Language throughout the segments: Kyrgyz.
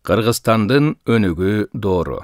Кыргызстандын өнүгүү доору.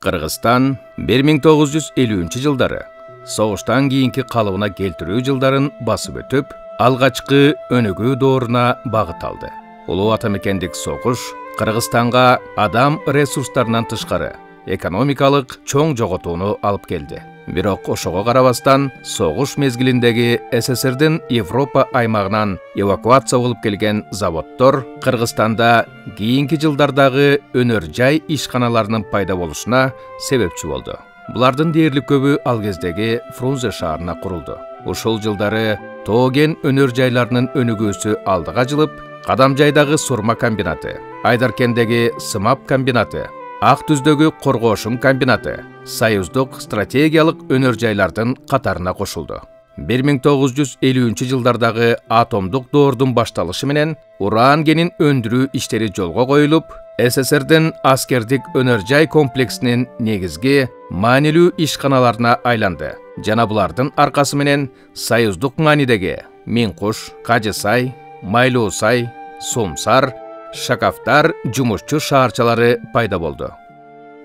Кыргызстан 1950-жылдары согуштан кийинки калыбына келтирүү жылдарын басып өтүп, алгачкы өнүгүү дооруна багыт алды. Улуу атамекендик согуш Кыргызстанга адам ресурстарынан тышкары экономикалык чоң жоготууну алып келди. Бирок ошого карабастан, согуш мезгилиндеги СССРдин Европа аймагынан эвакуация болуп келген заводдор Кыргызстанда кийинки жылдардагы өнөр жай ишканаларынын пайда болушуна себепчи болду. Булардын дээрлик көбү ал кездеги Фрунзе шаарына курулду. Ушул жылдары Тоо-кен өнөр жайларынын өнүгүүсү алдыга жылып, Кадамжайдагы сурма комбинаты, Айдаркендеги сымап комбинаты, Ак Түздөгү коргоошум комбинаты союздук стратегиялык өнөр жайлардын катарына кошулду. 1950-жылдардагы атомдук доордун башталышы менен уран кенин өндүрүү иштери жолго коюлуп, СССРдин аскердик өнөр жай комплексинин негизги маанилүү ишканаларына айланды. Жана булардын аркасы менен союздук маанидеги Миңкуш, Кажысай, Майлоосай, Сомсар, Шакафтар жумушчу шаарчалары пайда болду.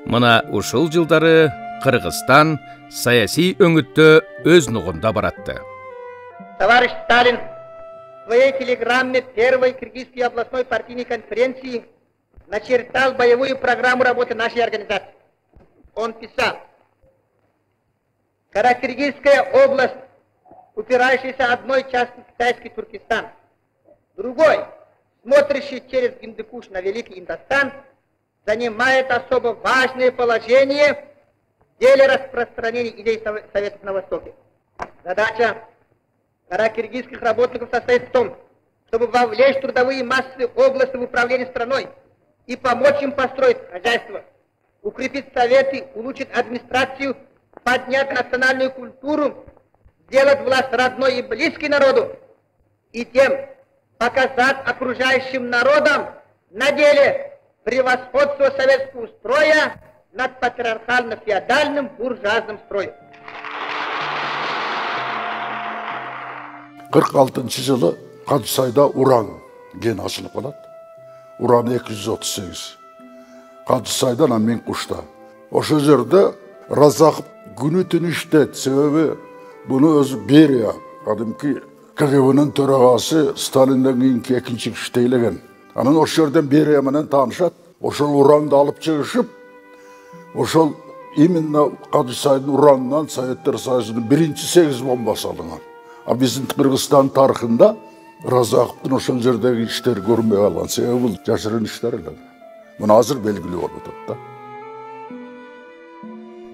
Мына ушул жылдары Кыргызстан саясий өңүттө өз нугунда баратты. Товарищ Сталин в своей телеграмме первой Кыргызской областной партийной конференции начертал боевую программу работы нашей организации. Он писал: Каракыргызская область, упирающаяся одной частью китайский Туркестан, другой, смотрящий через Гиндукуш на Великий Индостан, занимает особо важное положение в деле распространения идей Советов на Востоке. Задача каракыргызских работников состоит в том, чтобы вовлечь трудовые массы области в управление страной и помочь им построить хозяйство, укрепить советы, улучшить администрацию, поднять национальную культуру, сделать власть родной и близкой народу и тем показать окружающим народам на деле превосходство советского строя над патриархально-феодальным буржуазным строем. 46-жылы Кадысайда уран кен ачылып калат. Уран 238. Кадысайдан Миңкушта. Ошол жерде Разаков күнү түнү иштейт. Себеби буну өзү Берия, кадимки КГБнын төрагасы Сталинден кийинки экинчи иштейлеген. Анан ошол жерден Берия менен таанышат. Ошол уранды алып чыгышып, ошол именно Кадысайдын уранынан Советтер Союзунун биринчи 8 бомбасы алынган. А биздин Кыргызстан тарыхында Разаковдун ошол жердеги иштери көрүнбөй калган. Себеби бул жашырын иштер эле. Муну азыр белгилүү болуп атат да.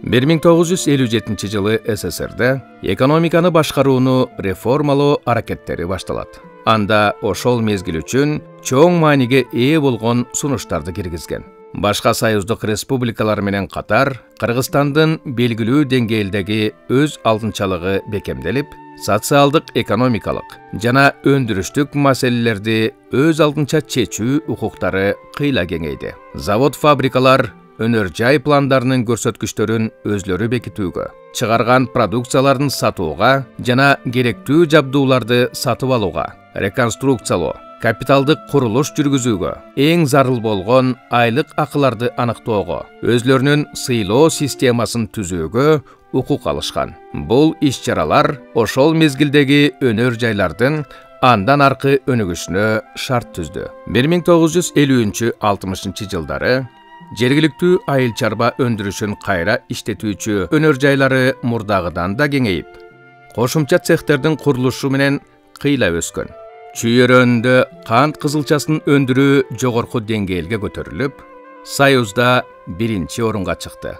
1957-жылы СССРде экономиканы башкарууну реформалоо аракеттери башталат. Анда ошол мезгил үчүн чоң мааниге ээ болгон сунуштарды киргизген. Башка союздук республикалар менен катар Кыргызстандын белгилүү деңгээлдеги өз алдынчалыгы бекемделип, социалдык, экономикалык жана өндүрүштүк маселелерди өз алдынча чечүү укуктары кыйла кеңейди. Завод-фабрикалар өнөр жай пландарынын көрсөткүчтөрүн өзлөрү бекитүүгө, чыгарган продукцияларын сатууга жана керектүү жабдууларды сатып алууга, реконструкциялоо, капиталдык курулуш жүргүзүүгө, эң зарыл болгон айлык акыларды аныктоого, өзлөрүнүн сыйлоо системасын түзүүгө укук алышкан. Бул иш-чаралар ошол мезгилдеги өнөр жайлардын андан аркы өнүгүшүнө шарт түздү. 1950-60 жылдары жергиликтүү айыл чарба өндүрүшүн кайра иштетүүчү өнөр жайлары мурдагыдан да кеңейип, кошумча цехтердин курулушу менен кыйла өскөн. Чүйөрөндө кант кызылчасын өндүрүү жогорку деңгээлге көтөрүлүп, Союзда биринчи орунга чыкты.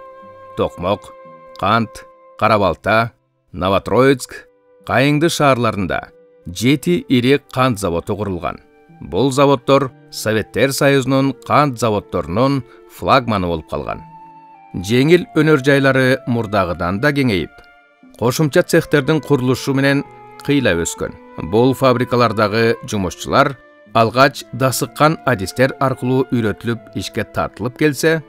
Токмок, Кант, Карабалта, Новотроицк, Кайыңды шаарларында 7 ири кант заводу курулган. Бул заводдор Советтер Союзунун кант заводдорунун флагманы болуп калган. Жеңил өнөр жайлары мурдагыдан да кеңейип, кошумча цехтердин курулушу менен кыйла өскөн. Бул фабрикалардагы жумушчулар алгач дасыккан адистер аркылуу үйрөтүлүп ишке тартылып келсе,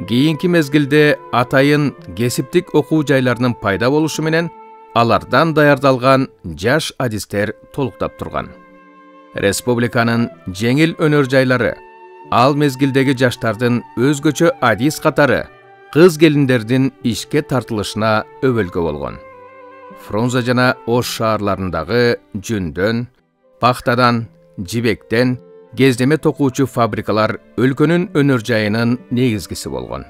кийинки мезгилде атайын кесиптик окуу жайларынын пайда болушу менен алардан даярдалган жаш адистер толуктап турган. Республиканын жеңил өнөр жайлары, ал мезгилдеги жаштардын өзгөчө адис катары кыз келиндердин ишке тартылышына өбөлгө болгон. Фрунзе жана Ош шаарларындагы жүндөн, пахтадан, жибектен кездеме токуучу фабрикалар өлкөнүн өнөр жайынын негизгиси болгон.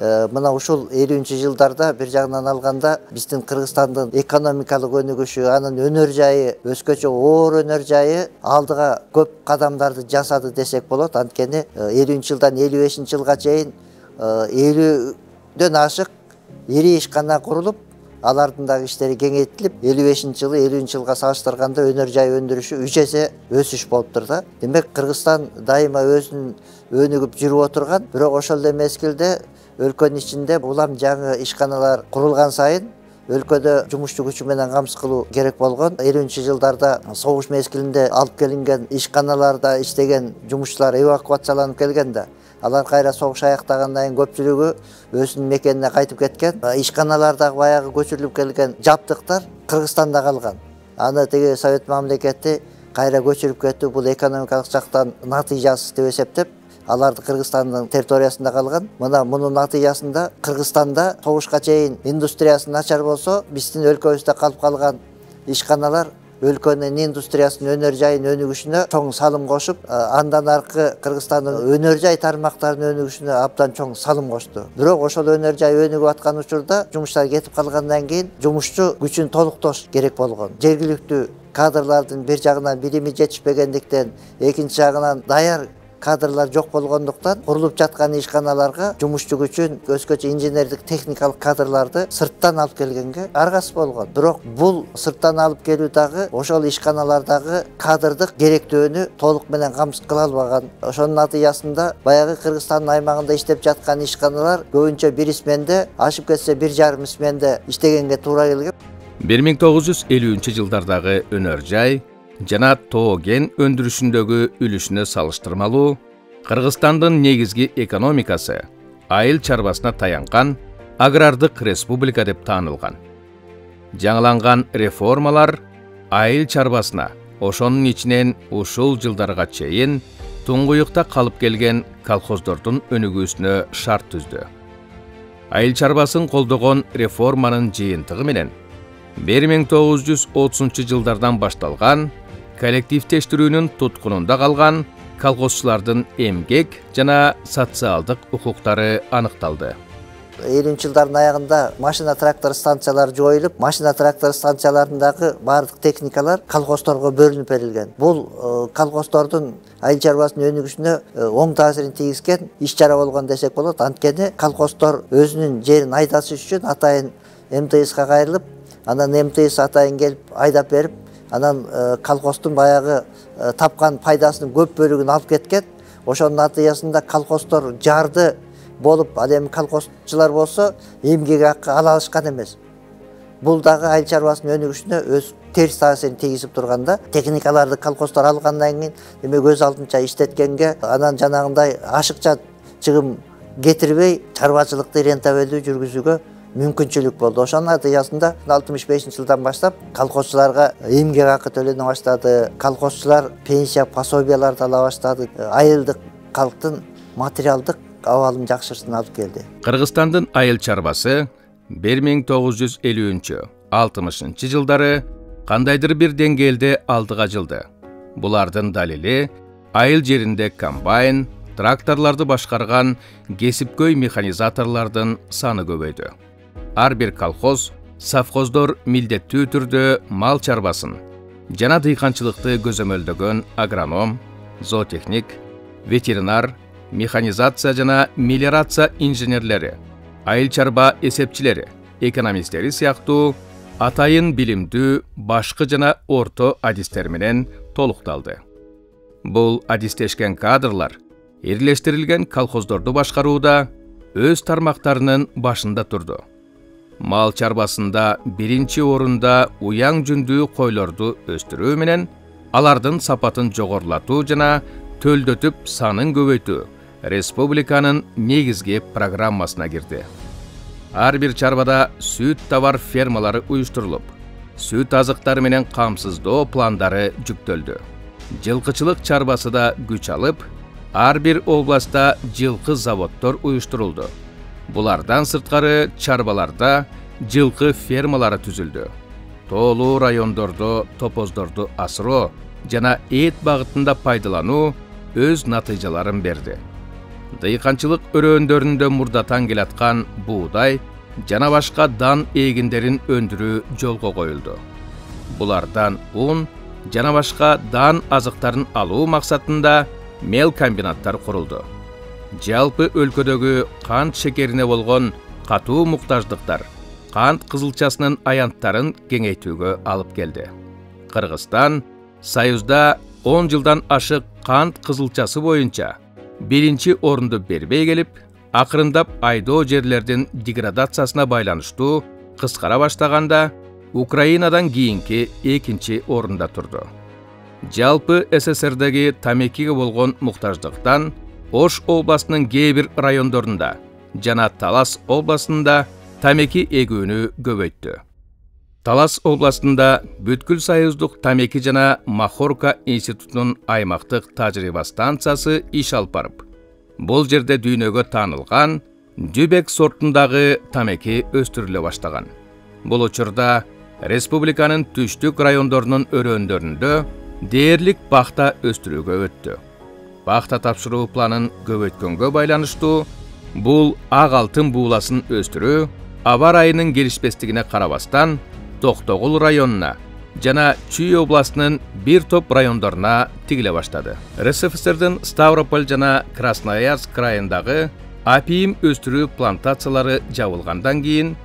Мына ушул 50-жылдарда бир жагынан алганда биздин Кыргызстандын экономикалык өнүгүшү, анын өнөр жайы, өзгөчө оор өнөр жайы алдыга көп кадамдарды жасады десек болот. Анткени 50-жылдан 55-жылга чейин 50дөн ашык ири ишкана курулуп, алардын дагы иштери кеңейтилип, 55-жылы 50-жылга салыштырганда өнөр жай өндүрүшү 3 эсе өсүш болуптур да. Демек Кыргызстан дайыма өзүн өнүгүп жүрүп отурган, бирок ошол эле мезгилде өлкөнүн ичинде улам жаңы ишканалар курулган сайын өлкөдө жумушчу күчү менен камсыз кылуу керек болгон. 50-жылдарда согуш мезгилинде алып келинген ишканаларда иштеген жумушчулар эвакуацияланып келген да. Алар кайра согуш аяктагандан кийин көпчүлүгү өзүнүн мекенине кайтып кеткен. Ишканалардагы баягы көчүрүлүп келген жабдыктар Кыргызстанда калган. Аны теге Совет мамлекети кайра көчүрүп кетүү бул экономикалык жактан натыйжасыз деп эсептеп, аларды Кыргызстандын территориясында калган. Мунун натыйжасында Кыргызстанда согушка чейин индустриясы начар болсо, биздин өлкөбүздө калып калган ишканалар өлкөнүн индустриясынын өнөр жайын өнүгүшүнө чоң салым кошуп, андан аркы Кыргызстандын өнөр жай тармактарынын өнүгүшүнө абдан чоң салым кошту. Бирок ошол өнөр жай өнүгүп аткан учурда жумуштар кетип калгандан кийин жумушчу күчүн толуктош керек болгон. Жергиликтүү кадрлардын бир жагынан билими жетишпегендиктен, экинчи жагынан даяр кадрлар жок болгондуктан курулуп жаткан ишканаларга жумушчу күчүн, өзгөчө инженердик техникалык кадрларды сырттан алып келгенге аргасыз болгон. Бирок бул сырттан алып келүү дагы ошол ишканалардагы кадрдык керектөөнү толук менен камсыз кыла албаган. Ошонун натыйжасында баягы Кыргызстандын аймагында иштеп жаткан ишканалар көбүнчө бир сменде, ашып кетсе 1,5 сменде иштегенге туура келген. 1950-жылдардагы өнөр жай жана тоо кен өндүрүшүндөгү үлүшүнө салыштырмалуу Кыргызстандын негизги экономикасы айыл чарбасына таянган агрардык республика деп таанылган. Жаңыланган реформалар айыл чарбасына, ошонун ичинен ушул жылдарга чейин туңгуюкта калып келген колхоздордун өнүгүүсүнө шарт түздү. Айыл чарбасын колдогон реформанын жыйынтыгы менен 1930-жылдардан башталган коллективдештирүүнүн туткунунда калган колхозчулардын эмгек жана социалдык укуктары аныкталды. 50-жылдардын аягында машина трактор станциялары жоюлуп, машина трактор станцияларындагы бардык техникалар колхоздорго бөлүнүп берилген. Бул колхоздордун айыл чарбасынын өнүгүшүнө оң таасирин тийгизген иш чара болгон десек болот. Анткени колхоздор өзүнүн жерин айдаш үчүн атайын МТСка кайрылып, анан МТС атайын келип айдап берип, анан колхоздун баягы тапкан пайдасынын көп бөлүгүн алып кеткен. Ошонун натыйжасында колхоздор жарды болуп, ал эми колхозчулар болсо эмгек акы ала алышкан эмес. Бул дагы айыл чарбасынын өнүгүшүнө өз терс таасирин тийгизип турганда, техникаларды колхоздор алгандан кийин демек өз алдынча иштеткенге, анан жанагындай ашыкча чыгым кетирбей чарбачылыкты рентабелдүү жүргүзүүгө мүмкүнчүлүк болду. Ошонун натыйжасында 65-жылдан баштап колхозчуларга эмгек акы төлөнө баштады, колхозчулар пенсия пособияларды ала баштады, айылдык калктын материалдык абалын жакшыртууна алып келди. Кыргызстандын айыл чарбасы 1950-60 жылдары кандайдыр бир деңгээлде алдыга жылды. Булардын далили айыл жеринде комбайн, тракторларды башкарган кесипкөй механизаторлордун саны көбөйдү. Ар бир колхоз, совхоздор милдеттүү түрдө мал чарбасын жана дыйканчылыкты көзөмөлдөгөн агроном, зоотехник, ветеринар, механизация жана мелиорация инженерлери, айыл чарба эсепчилери, экономисттери сыяктуу атайын билимдүү башкы жана орто адистер менен толукталды. Бул адистешкен кадрлар ирлештирилген колхоздорду башкарууда өз тармактарынын башында турду. Мал чарбасында биринчи орунда уяң жүндүү койлорду өстүрүү менен алардын сапатын жогорулатуу жана төлдөтүп санын көбөйтүү республиканын негизги программасына кирди. Ар бир чарбада сүт товар фермалары уюштурулуп, сүт азыктары менен камсыздоо пландары жүктөлдү. Жылкычылык чарбасы да күч алып, ар бир областта жылкы заводдор уюштурулду. Булардан сырткары чарбаларда жылкы фермалары түзүлдү. Тоолуу райондордо топоздорду асыроо жана эт багытында пайдалануу өз натыйжаларын берди. Дыйканчылык өрөөндөрүндө мурдатан келаткан буудай жана башка дан эгиндерин өндүрүү жолго коюлду. Булардан un жана башка дан азыктарын алуу максатында мел комбинаттар курулду. Жалпы өлкөдөгү кант шекерине болгон катуу муктаждыктар кант кызылчасынын аянттарын кеңейтүүгө алып келди. Кыргызстан Союзда 10 жылдан ашык кант кызылчасы боюнча биринчи орунду бербей келип, акырындап айдоо жерлердин деградациясына байланыштуу кыскара баштаганда Украинадан кийинки экинчи орунда турду. Жалпы СССРдеги тамекиге болгон муктаждыктан Ош областынын кээ бир райондорунда жана Талас областында тамеки эгүүнү көбөйттү. Талас областында бүткүл союздук тамеки жана Махорка институтунун аймактык тажрыйба станциясы иш алып барып, бул жерде дүйнөгө таанылган Дюбек сортундагы тамеки өстүрүлө баштаган. Бул учурда республиканын түштүк райондорунун өрөөндөрүндө дээрлик бакта өстүрүүгө өттү. Бакта тапшыруу планын көбөйткөнгө байланыштуу бул ак алтын бууласын өстүрүү аба ырайынын келишпестигине карабастан Токтогул районуна жана Чүй областынын бир топ райондоруна тигиле баштады. РСФСРдин Ставрополь жана Красноярск крайындагы апиим өстүрүү плантациялары жабылгандан кийин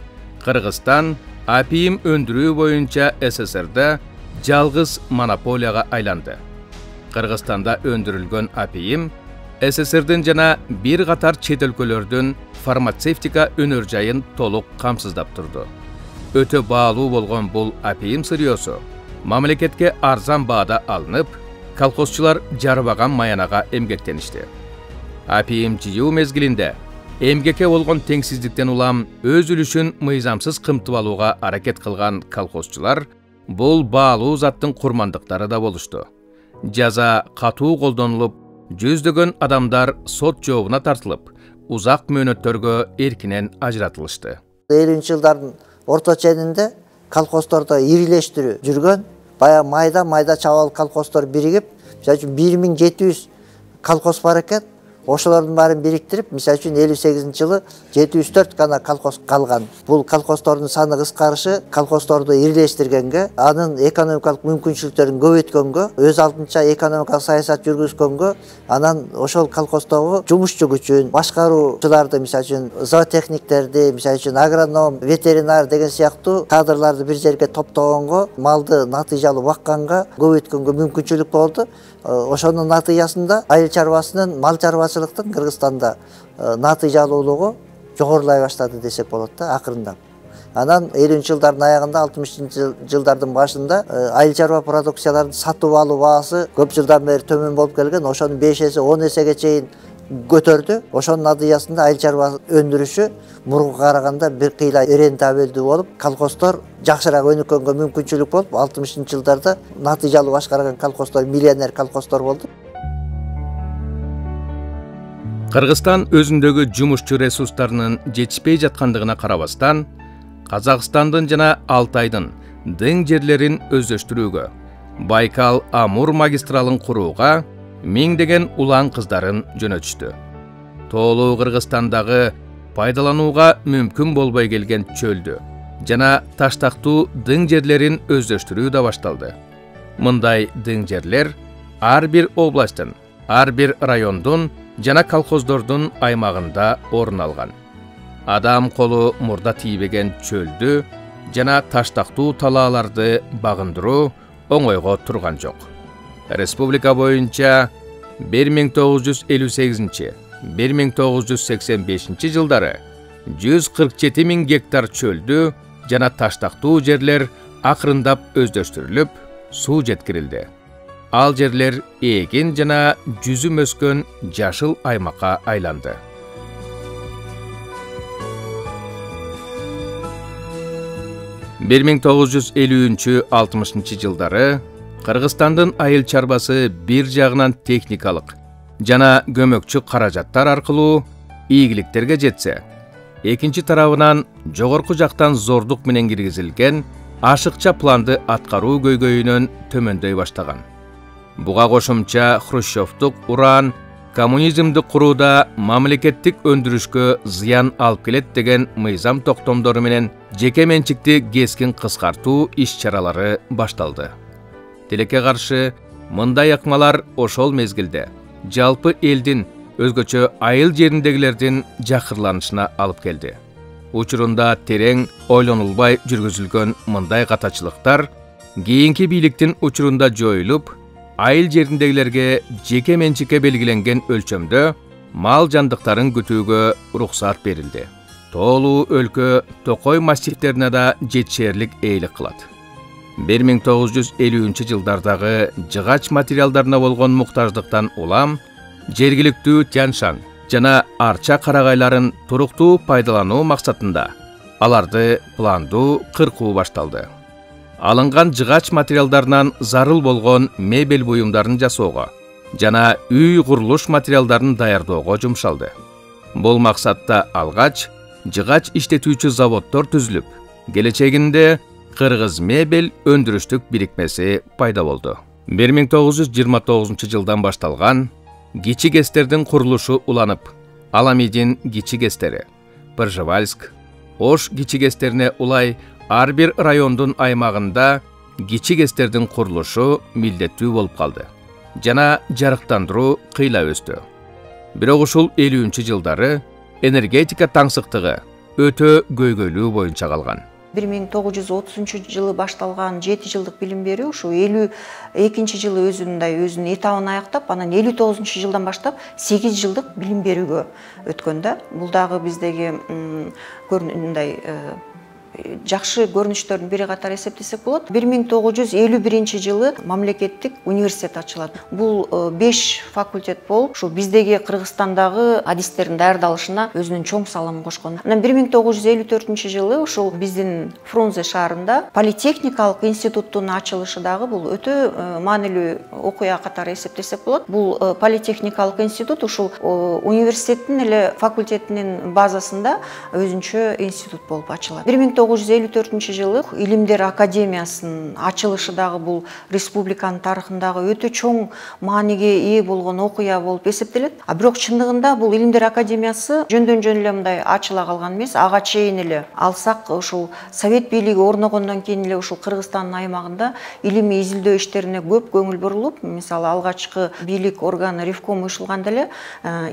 Кыргызстан апиим өндүрүү боюнча СССРде жалгыз монополияга айланды. Кыргызстанда өндүрүлгөн апиим СССРдин жана бир катар чет өлкөлөрдүн фармацевтика өнөр жайын толук камсыздап турду. Өтө баалуу болгон бул апиим сырьёсу мамлекетке арзан баада алынып, колхозчулар жарбаган маянага эмгектеништи. Апиим жыйуу мезгилинде эмгекке болгон теңсиздиктен улам өз үлүшүн мыйзамсыз кымтып алууга аракет кылган колхозчулар бул баалуу заттын курмандыктары да болушту. Жаза катуу колдонулуп, жүздөгөн адамдар сот жообуна тартылып, узак мөөнөттөргө эркинен ажыратылышты. 50-жылдардын орто ченинде колхоздордо ирилештирүү жүргөн, бая майда чабал колхоздор биригип, мисалы үчүн 1700 колхоз бар экен. Ошолордун баарын бириктирип, мисалы үчүн 58-жылы 704 гана колхоз калган. Бул колхоздордун саны кыскарышы колхоздорду ирилештиргенге, анын экономикалык мүмкүнчүлүктөрүн көбөйткөнгө, өз алдынча экономикалык саясат жүргүзгөнгө, анан ошол колхоздогу жумушчу күчүн, башкаруучуларды, мисалы үчүн зоотехниктерди, мисалы үчүн агроном, ветеринар деген сыяктуу кадрларды бир жерге топтогонго, малды натыйжалуу бакканга, көбөйткөнгө мүмкүнчүлүк болду. Ошонун натыйжасында айыл чарбасынын, мал чарбачылыктын Кыргызстанда натыйжалуулугу жогорулай баштады десек болот да, акырындап. Анан 50-жылдардын аягында, 60-жылдардын башында айыл чарба продукцияларын сатып алуу баасы көп жылдан бери төмөн болуп келген, ошонун 5 эсе 10 эсеге чейин көтөрдү. Ошонун натыйжасында айыл чарба өндүрүшү мурунга караганда бир кыйла рентабелдүү болуп, колхоздор жакшыраак өнүккөнгө мүмкүнчүлүк болуп, 60-жылдарда натыйжалуу башкарган колхоздор миллионер колхоздор болду. Кыргызстан өзүндөгү жумушчу ресурстарынын жетишпей жаткандыгына карабастан, Казакстандын жана Алтайдын дың жерлерин өздөштүрүүгө, Байкал-Амур магистралын курууга миңдеген улан кыздарын жөнөтүштү. Тоолуу Кыргызстандагы пайдаланууга мүмкүн болбой келген чөлдү жана таштактуу дың жерлерин өздөштүрүү да башталды. Мындай дың жерлер ар бир областтын, ар бир райондун жана колхоздордун аймагында орун алган. Адам колу мурда тийбеген чөлдү жана таштактуу талааларды багындыруу оңойго турган жок. Республика боюнча 1958-1985 жылдары 147 000 гектар чөлдү жана таштактуу жерлер акырындап өздөштүрүлүп, суу жеткирилди. Ал жерлер эгин жана жүзүм өскөн жашыл аймакка айланды. 1950-60 жылдары Кыргызстандын айыл чарбасы бир жагынан техникалык жана көмөкчү каражаттар аркылуу ийгиликтерге жетсе, экинчи тарабынан жогорку жактан зордук менен киргизилген ашыкча планды аткаруу көйгөйүнөн төмөндөй баштаган. Буга кошумча Хрущевдук уран коммунизмди курууда мамлекеттик өндүрүшкө зыян алып келет деген мыйзам токтомдору менен жеке менчикти кескин кыскартуу иш-чаралары башталды. Тилекке каршы мындай акмалар ошол мезгилде жалпы элдин, өзгөчө айыл жериндегилердин жакырланышына алып келди. Учурунда терең ойлонулбай жүргүзүлгөн мындай катачылыктар кийинки бийликтин учурунда жоюлуп, айыл жериндегилерге жеке менчикке белгиленген өлчөмдө мал жандыктарын күтүүгө уруксат берилди. Тоолуу өлкө Токой массивтерине да жетишерлик эйлик кылат. 1950-жылдардагы жыгач материалдарына болгон муктаждыктан улам жергиликтүү Тянь-Шань жана арча карагайларын туруктуу пайдалануу максатында аларды пландуу кыркуу башталды. Алынган жыгач материалдарынан зарыл болгон мебель буюмдарын жасоого жана үй курулуш материалдарын даярдоого жумшалды. Бул максатта алгач жыгач иштетүүчү заводдор түзүлүп, келечегинде Кыргыз мебель өндүрүштүк бирикмеси пайда болду. 1929-жылдан башталган кичи гэстердин курулушу уланып, Аламидин кичи гэстери, Пржевальск, Ош кичи гэстерине улай ар бир райондун аймагында кичи гэстердин курулушу милдеттүү болуп калды. Жана жарыктандыруу кыйла өстү. Бирок ушул 50-жылдары энергетика таңсыктыгы өтө көйгөйлүү боюнча калган. 1930-жылы башталган 7 жылдык билим берүү ушу 52-жылы өзүнүн этабын аяктап, анан 59-жылдан баштап 8 жылдык билим берүүгө өткөн да. Бул дагы биздеги жакшы көрүнүштөрдүн бири катары эсептесек болот. 1951-жылы мамлекеттик университет ачылат. Бул 5 факультет болуп, ушул биздеги Кыргызстандагы адистердин даярдалышына өзүнүн чоң салымын кошкон. Анан 1954-жылы ушул биздин Фрунзе шаарында политехникалык институттун ачылышы дагы бул өтө маанилүү окуя катары эсептесек болот. Бул политехникалык институт ушул университеттин эле факультетинин базасында өзүнчө институт болуп ачылат. 1954-жылы Илимдер академиясынын ачылышы дагы бул республиканын тарыхындагы өтө чоң мааниге ээ болгон окуя болуп эсептелет. А бирок чындыгында бул Илимдер академиясы жөндөн эле мындай ачыла калган эмес, ага чейин эле алсак ушул Совет бийлиги орногондон кийин эле ушул Кыргызстандын аймагында илимий изилдөө иштерине көп көңүл бурулуп, мисалы алгачкы бийлик органы Ревком уюшулганда эле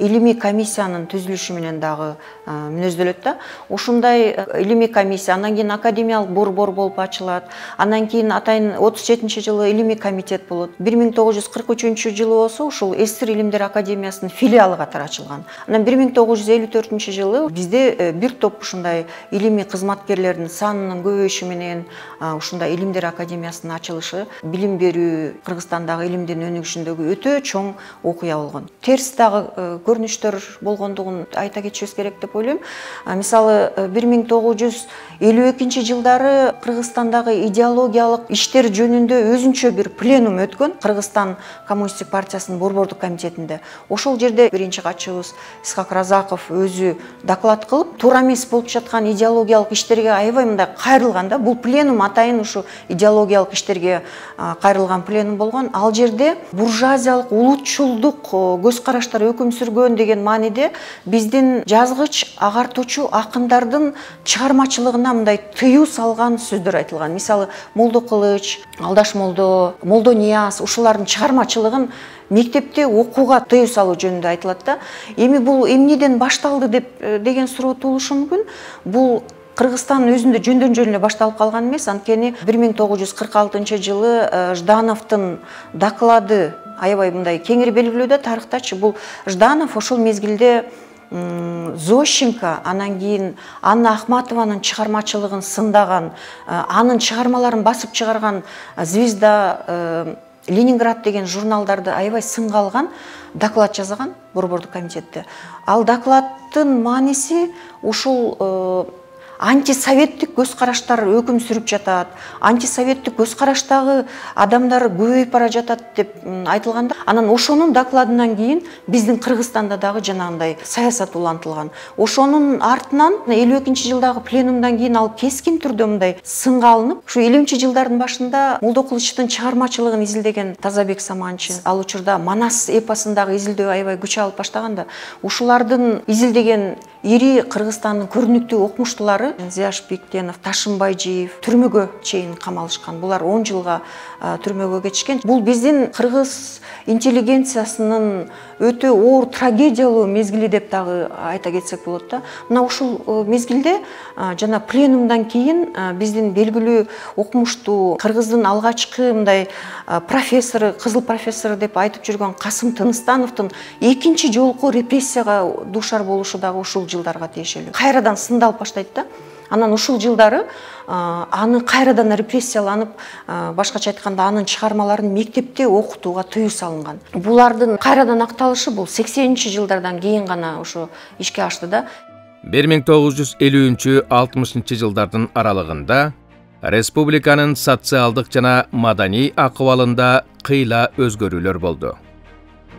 илимий комиссиянын түзүлүшү менен дагы мүнөздөлөт да. Ушундай илимий комиссия, анан кийин академиялык борбор болуп ачылат. Анан кийин атайын 37-жылы илимий комитет болот. 1943-жылы болсо ушул СССР Илимдер академиясынын филиалы катары ачылган. Анан 1954-жылы бизде бир топ ушундай илимий кызматкерлердин санынын көбөйүшү менен ушундай Илимдер академиясынын ачылышы билим берүү Кыргызстандагы илимдин өнүгүшүндөгү өтө чоң окуя болгон. Терс дагы көрүнүштөр болгондугун айта кетишибиз керек деп ойлойм. Мисалы 1952-жылдары Кыргызстандагы идеологиялык иштер жөнүндө өзүнчө бир пленум өткөн Кыргызстан коммунисттик партиясынын борбордук комитетинде. Ошол жерде биринчи катчыбыз Исхак Разаков өзү доклад кылып, туура эмес болуп жаткан идеологиялык иштерге аябай мындай кайрылган да. Бул пленум атайын ушу идеологиялык иштерге кайрылган пленум болгон. Ал жерде буржуазиялык улутчулдук көз караштар өкүм сүргөн деген мааниде биздин жазгыч, агартуучу акындардын чыгармачылыгына мындай тыюу салган сөздөр айтылган. Мисалы, Молдо Кылыч, Алдаш Молдо, Молдо Нияз ушулардын чыгармачылыгын мектепте окууга тыюу салуу жөнүндө айтылат да. Эми бул эмнеден башталды деген суроо туулушу мүмкүн. Бул Кыргызстан өзүндө жөндөн эле башталып калган эмес, анткени 1946-жылы Ждановдун доклады аябай мындай кеңири белгилөөдө тарыхтачы. Бул Жданов ошол мезгилде Зощенко, анан кийин Анна Ахматованын чыгармачылыгын сындаган, анын чыгармаларын басып чыгарган Звезда, Ленинград деген журналдарды аябай сынга алган доклад жазган борбордук комитетте. Ал докладдын мааниси ушул антисоветтик көз караштар өкүм сүрүп жатат, антисоветтик көз караштагы адамдар көбөйүп бара жатат деп айтылганда, анан ошонун докладынан кийин биздин Кыргызстанда дагы жанагындай саясат улантылган. Ошонун артынан 52-жылдагы пленумдан кийин ал кескин түрдө мындай сынга алынып, ушу 50-жылдардын башында Молдо Кылычтын чыгармачылыгын изилдеген Тазабек Саманчы ал учурда Манас эпосундагы изилдөө аябай күч алып баштаганда, ушулардын изилдеген ири Кыргызстандын көрүнүктүү окумуштуулары Зияш Бектенов, Ташын Байжиев түрмөгө чейин камалышкан. Булар 10 жылга түрмөгө кетишкен. Бул биздин кыргыз интеллигенциясынын өтө оор трагедиялуу мезгили деп дагы айта кетсек болот да. Мына ушул мезгилде жана пленумдан кийин биздин белгилүү окумуштуу кыргыздын алгачкы мындай профессору, кызыл профессору деп айтып жүргөн Касым Тыныстановдун экинчи жолку репрессияга дуушар болушу дагы ушул жылдарга тиешелүү. Кайрадан сындалып баштайт да. Анан ушул жылдары аны кайрадан репрессияланып, башкача айтканда анын чыгармаларын мектепте окутууга тыюу салынган. Булардын кайрадан акталышы бул 80-жылдардан кийин гана ошо ишке ашты да. 1950-60 жылдардын аралыгында республиканын социалдык жана маданий акыбалында кыйла өзгөрүүлөр болду.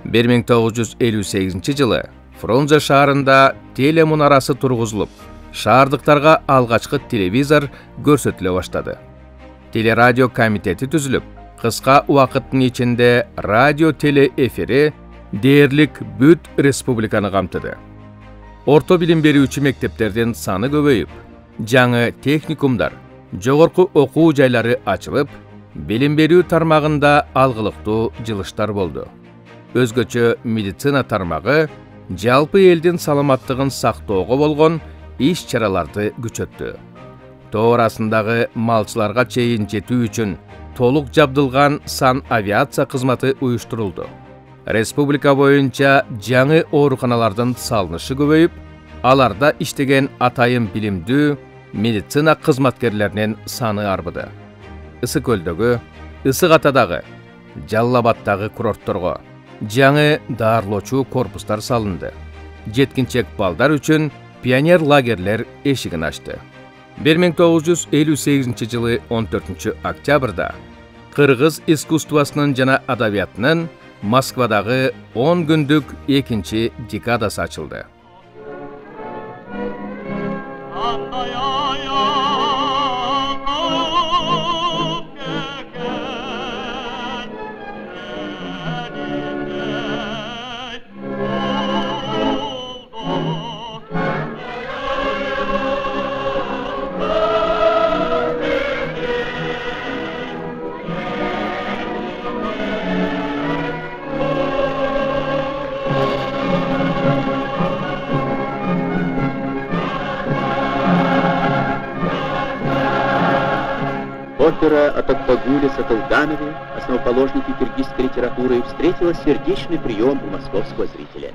1958 жылы Фрунзе шаарында телемунарасы тургузулуп, шаардыктарга алгачкы телевизор көрсөтүлө баштады. Телерадио комитети түзүлүп, кыска убакыттын ичинде радио теле эфири дээрлик бүт республиканы камтыды. Орто билим берүүчү мектептердин саны көбөйүп, жаңы техникумдар, жогорку окуу жайлары ачылып, билим берүү тармагында алгылыктуу жылыштар болду. Өзгөчө медицина тармагы жалпы элдин саламаттыгын сактоого болгон иш-чараларды күчөттү. Тоо арасындагы малчыларга чейин жетүү үчүн толук жабдылган сан авиация кызматы уюштурулду. Республика боюнча жаңы ооруканалардын салынышы көбөйүп, аларда иштеген атайын билимдүү медицина кызматкерлеринин саны арбыды. Ысык көлдөгү, Ысык Атадагы, Жалал Абаддагы курортторго жаңы даарылоочу корпустар салынды. Жеткинчек балдар үчүн пионер лагерлер эшигин ачты. 1958 жылы 14 октябрда кыргыз искусствосунун жана адабиятынын Москвадагы 10 күндүк экинчи декадасы ачылды. Опера о Токтагуле Сатылганове, основоположнике киргизской литературы, встретила сердечный прием у московского зрителя.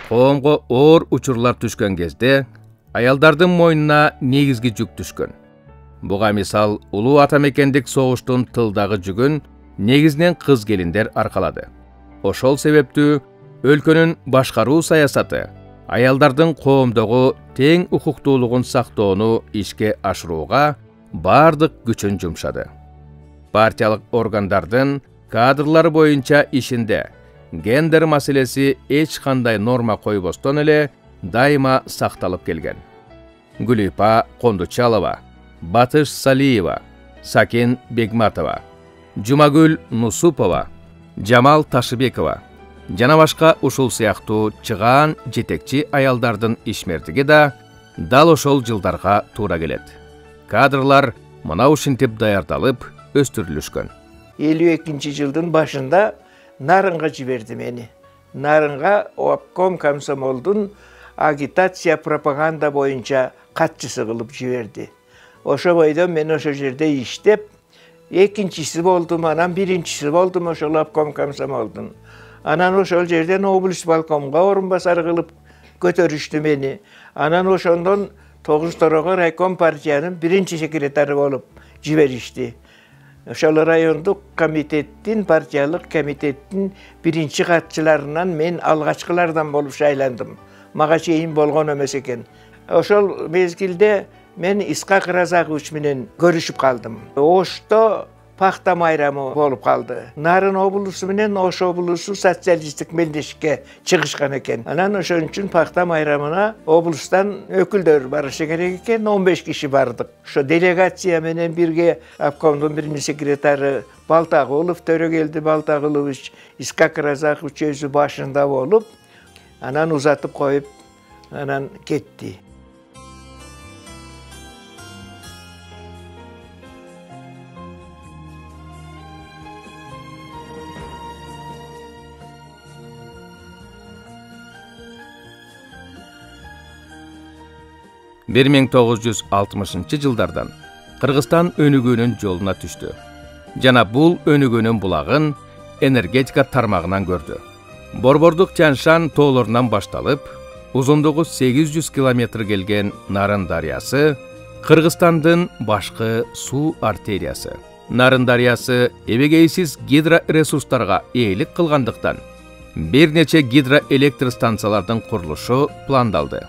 Коомго оор учурлар түшкөн кезде аялдардын мойнуна негизги жүк түшкөн. Буга мисал улуу атамекендик согуштун тылдагы жүгүн негизинен кыз келиндер аркалады. Ошол себептүү өлкөнүн башкаруу саясаты аялдардын коомдогу тең укуктуулугун сактоону ишке ашырууга бардык күчүн жумшады. Партиялык органдардын кадрлар боюнча ишинде гендер маселеси эч кандай норма койбостон эле дайыма сакталып келген. Гүлипа Кондучалова, Батыш Салиева, Сакен Бегматова, Жумагүл Нусупова, Жамал Ташыбекова жана башка ушул сыяктуу чыгаан жетекчи аялдардын ишмердиги да дал ошол жылдарга туура келет. Кадрлар мына ушинтип даярдалып, өстүрүлүшкөн. 52 жылдын башында Нарынга жиберди мени. Нарынга обком комсомолдун агитация пропаганда боюнча катчысы кылып жиберди. Ошо бойдон мен ошо жерде иштеп, экинчиси болдум, анан биринчиси болдум ошол обком комсомолдун. Анан ошол жерден облус балкомго орун басары кылып көтөрүштү мени. Анан ошондон Тогуз Торого райком партиянын биринчи секретары болуп жиберишти. Ошол райондук комитеттин, партиялык комитеттин биринчи катчыларынан мен алгачкылардан болуп шайландым. Мага чейин болгон эмес экен. Ошол мезгилде мен Исхак Разакович менен көрүшүп калдым. Ошто пахта майрамы болуп калды. Нарын облусу менен Ош облусу социалисттик мелдешикке чыгышкан экен. Анан ошон үчүн пахта майрамына облустан өкүлдөр барышы керек экен. 15 киши бардык. Ошо делегация менен бирге обкомдун биринчи секретары Балтагулов, Төрөгелди Балтагулович, Исхак Разакович өзү башында болуп, анан узатып коюп, анан кетти. Bir 1960 жылдардан Кыргызстан өнүгүүнүн жолуна түштү. Жана бул өнүгүүнүн булагын энергетика тармагынан көрдү. Борбордук Тянь-Шань тоолорунан башталып, узундугу 800 километр келген Нарын дарыясы Кыргызстандын башкы суу артериясы. Нарын дарыясы эбегейсиз гидроресурстарга ээлик кылгандыктан бир нече гидроэлектр станциялардын курулушу пландалды.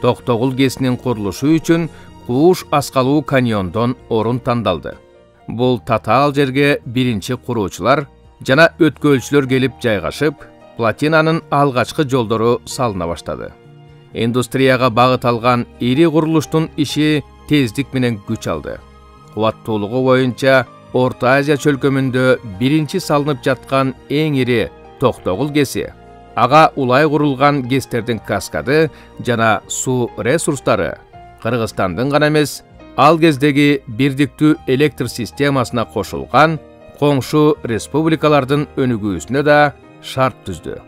Токтогул ГЭСинин курулушу үчүн Кууш Аскалуу каньондон орун тандалды. Бул татаал жерге биринчи куруучулар жана өткөлчүлөр келип жайгашып, плотинанын алгачкы жолдору салына баштады. Индустрияга багыт алган ири курулуштун иши тездик менен күч алды. Кубаттуулугу боюнча Орто Азия чөлкөмүндө биринчи салынып жаткан эң ири Токтогул ГЭСи, ага улай курулган ГЭСтердин каскады жана суу ресурстары Кыргызстандын гана эмес, ал кездеги бирдиктүү электр системасына кошулган коңшу республикалардын өнүгүүсүнө да шарт түздү.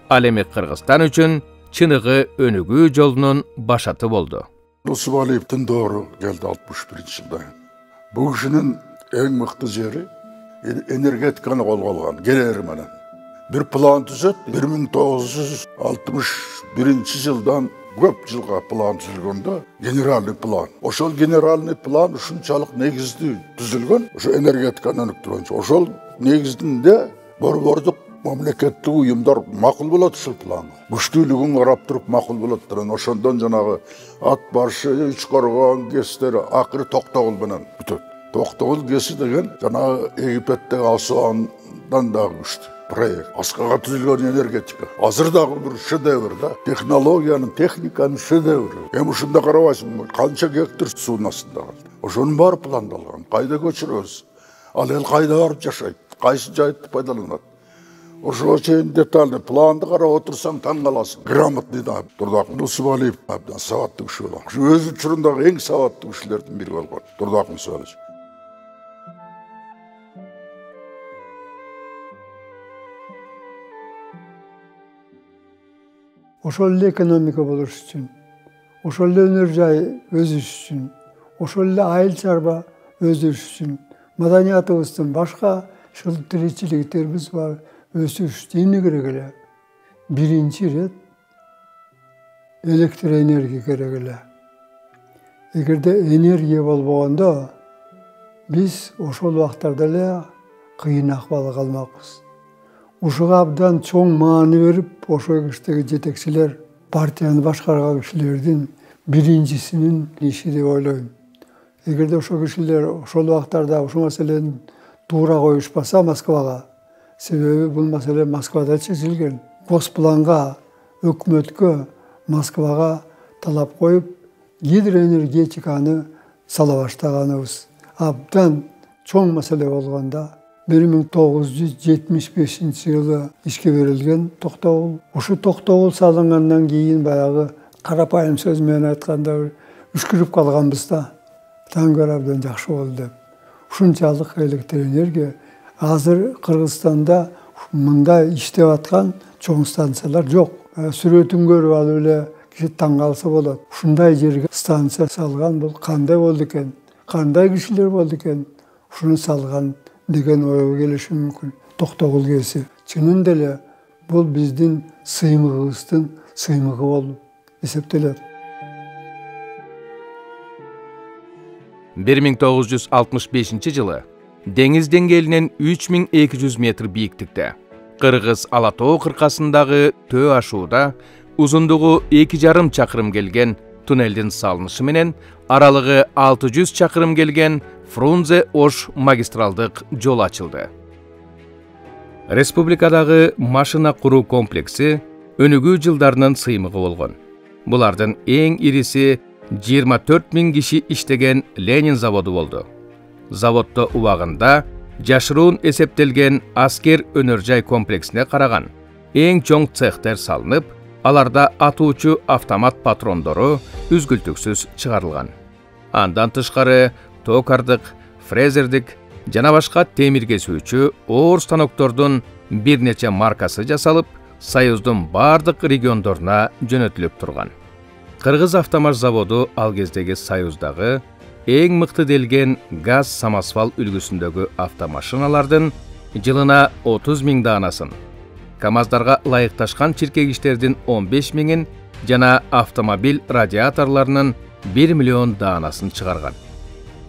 Ал эми Кыргызстан үчүн чыныгы өнүгүү жолунун башаты болду. Нусубалиевдин доору келди 61-жылда. Бул кишинин эң мыкты жери энергетиканы колго алган, керери менен. Bir plan түзөт, 1961 жылдан көп жылга план түзүлгөндө, генеральный план. Ошол генеральный план ушунчалык негизди түзүлгөн, ошо энергетиканы өнүктүргөнчө. Ошол негиздинде борбордук мамлекеттик уюмдар макул болот ушул план. Күчтүүлүгүн карап туруп макул болот. Ошондон жанагы ат баршы, үч коргон ГЭСтер акыры Токтогул менен бүтөт. Токтогул ГЭСи деген жанагы Египеттеги Асуандан дагы күчтүү проект. Аскага түзүлгөн энергетика. Азыр дагы бир шедевр да. Технологиянын, техниканын шедеври. Эми ушунда карабайсың, канча гектар суунун астында калды. Ошонун баары пландалган. Кайда көчүрөбүз? Ал эл кайда барып жашайт? Кайсы жайтты пайдаланат? Ошого чейин детальный планды карап отурсаң таң каласың. Грамотный да Турдакын Нусубалиев абдан сабаттуу киши болгон. Өз учурундагы эң сабаттуу кишилердин бири болгон. Турдакын Нусубалиев. Ошол эле экономика болуш үчүн, ошол эле өнөр жай өсүш үчүн, ошол эле айыл чарба өсүш үчүн, маданиятыбыздын башка тиричиликтерибиз бар өсүш эмне керек эле? Биринчи ирет электроэнергия керек эле. Эгерде энергия болбогондо биз ошол убактарда эле кыйын акыбалга калмакпыз. Ушуга абдан чоң мааны берип, ошол кишидеги жетекчилер, партияны башкарган кишилердин биринчисинин иши деп ойлойм. Эгерде ошол кишилер ошол убактарда ушул маселени туура коюшпаса Москвага, себеби бул маселе Москвада чечилген. Госпланга, өкмөткө, Москвага талап коюп, гидроэнергетиканы сала баштаганыбыз абдан чоң маселе болгондо 1975 жылы ишке берилген Токтогул. Ушу Токтогул салынгандан кийин баягы карапайым сөз менен айтканда үшкүрүп калганбыз да. Таң көрүп абдан жакшы болду деп. Ушунчалык электроэнергия азыр Кыргызстанда мындай иштеп аткан чоң станциялар жок. Сүрөтүн көрүп алып эле киши таң калса болот. Ушундай жерге станция салган бул кандай болду экен? Кандай кишилер болду экен? Ушуну салган деген ойго келиши мүмкүн. Токтогул ГЭСи чынында эле бул биздин сыймыгыбыздын сыймыгы болуп эсептелет. 1965 жылы деңиз деңгээлинен 3200 метр бийиктикте. Кыргыз Ала тоо кыркасындагы төө ашууда узундугу 2,5 чакырым келген туннелдин салынышы менен аралыгы 600 чакырым келген Фрунзе-Ош магистралдык жол ачылды. Республикадагы машина куруу комплекси өнүгүү жылдарынын сыймыгы болгон. Булардын эң ириси 24 000 киши иштеген Ленин заводу болду. Заводдо убагында жашыруун эсептелген аскер өнөр-жай комплексине караган эң чоң цехтер салынып, аларда атуучу автомат патрондору үзгүлтүксүз чыгарылган. Андан тышкары токардык, фрезердик жана башка темир кесүүчү оор станоктордун бир нече маркасы жасалып, Союздун бардык региондоруна жөнөтүлүп турган. Кыргыз автомаш заводу ал кездеги Союздагы эң мыкты делген газ самосвал үлгүсүндөгү автомашиналардын жылына 30 000 даанасын, КАМАЗдарга ылайыкташкан чиркегичтердин 15 000-ин жана автомобиль радиаторларынын 1 миллион даанасын чыгарган.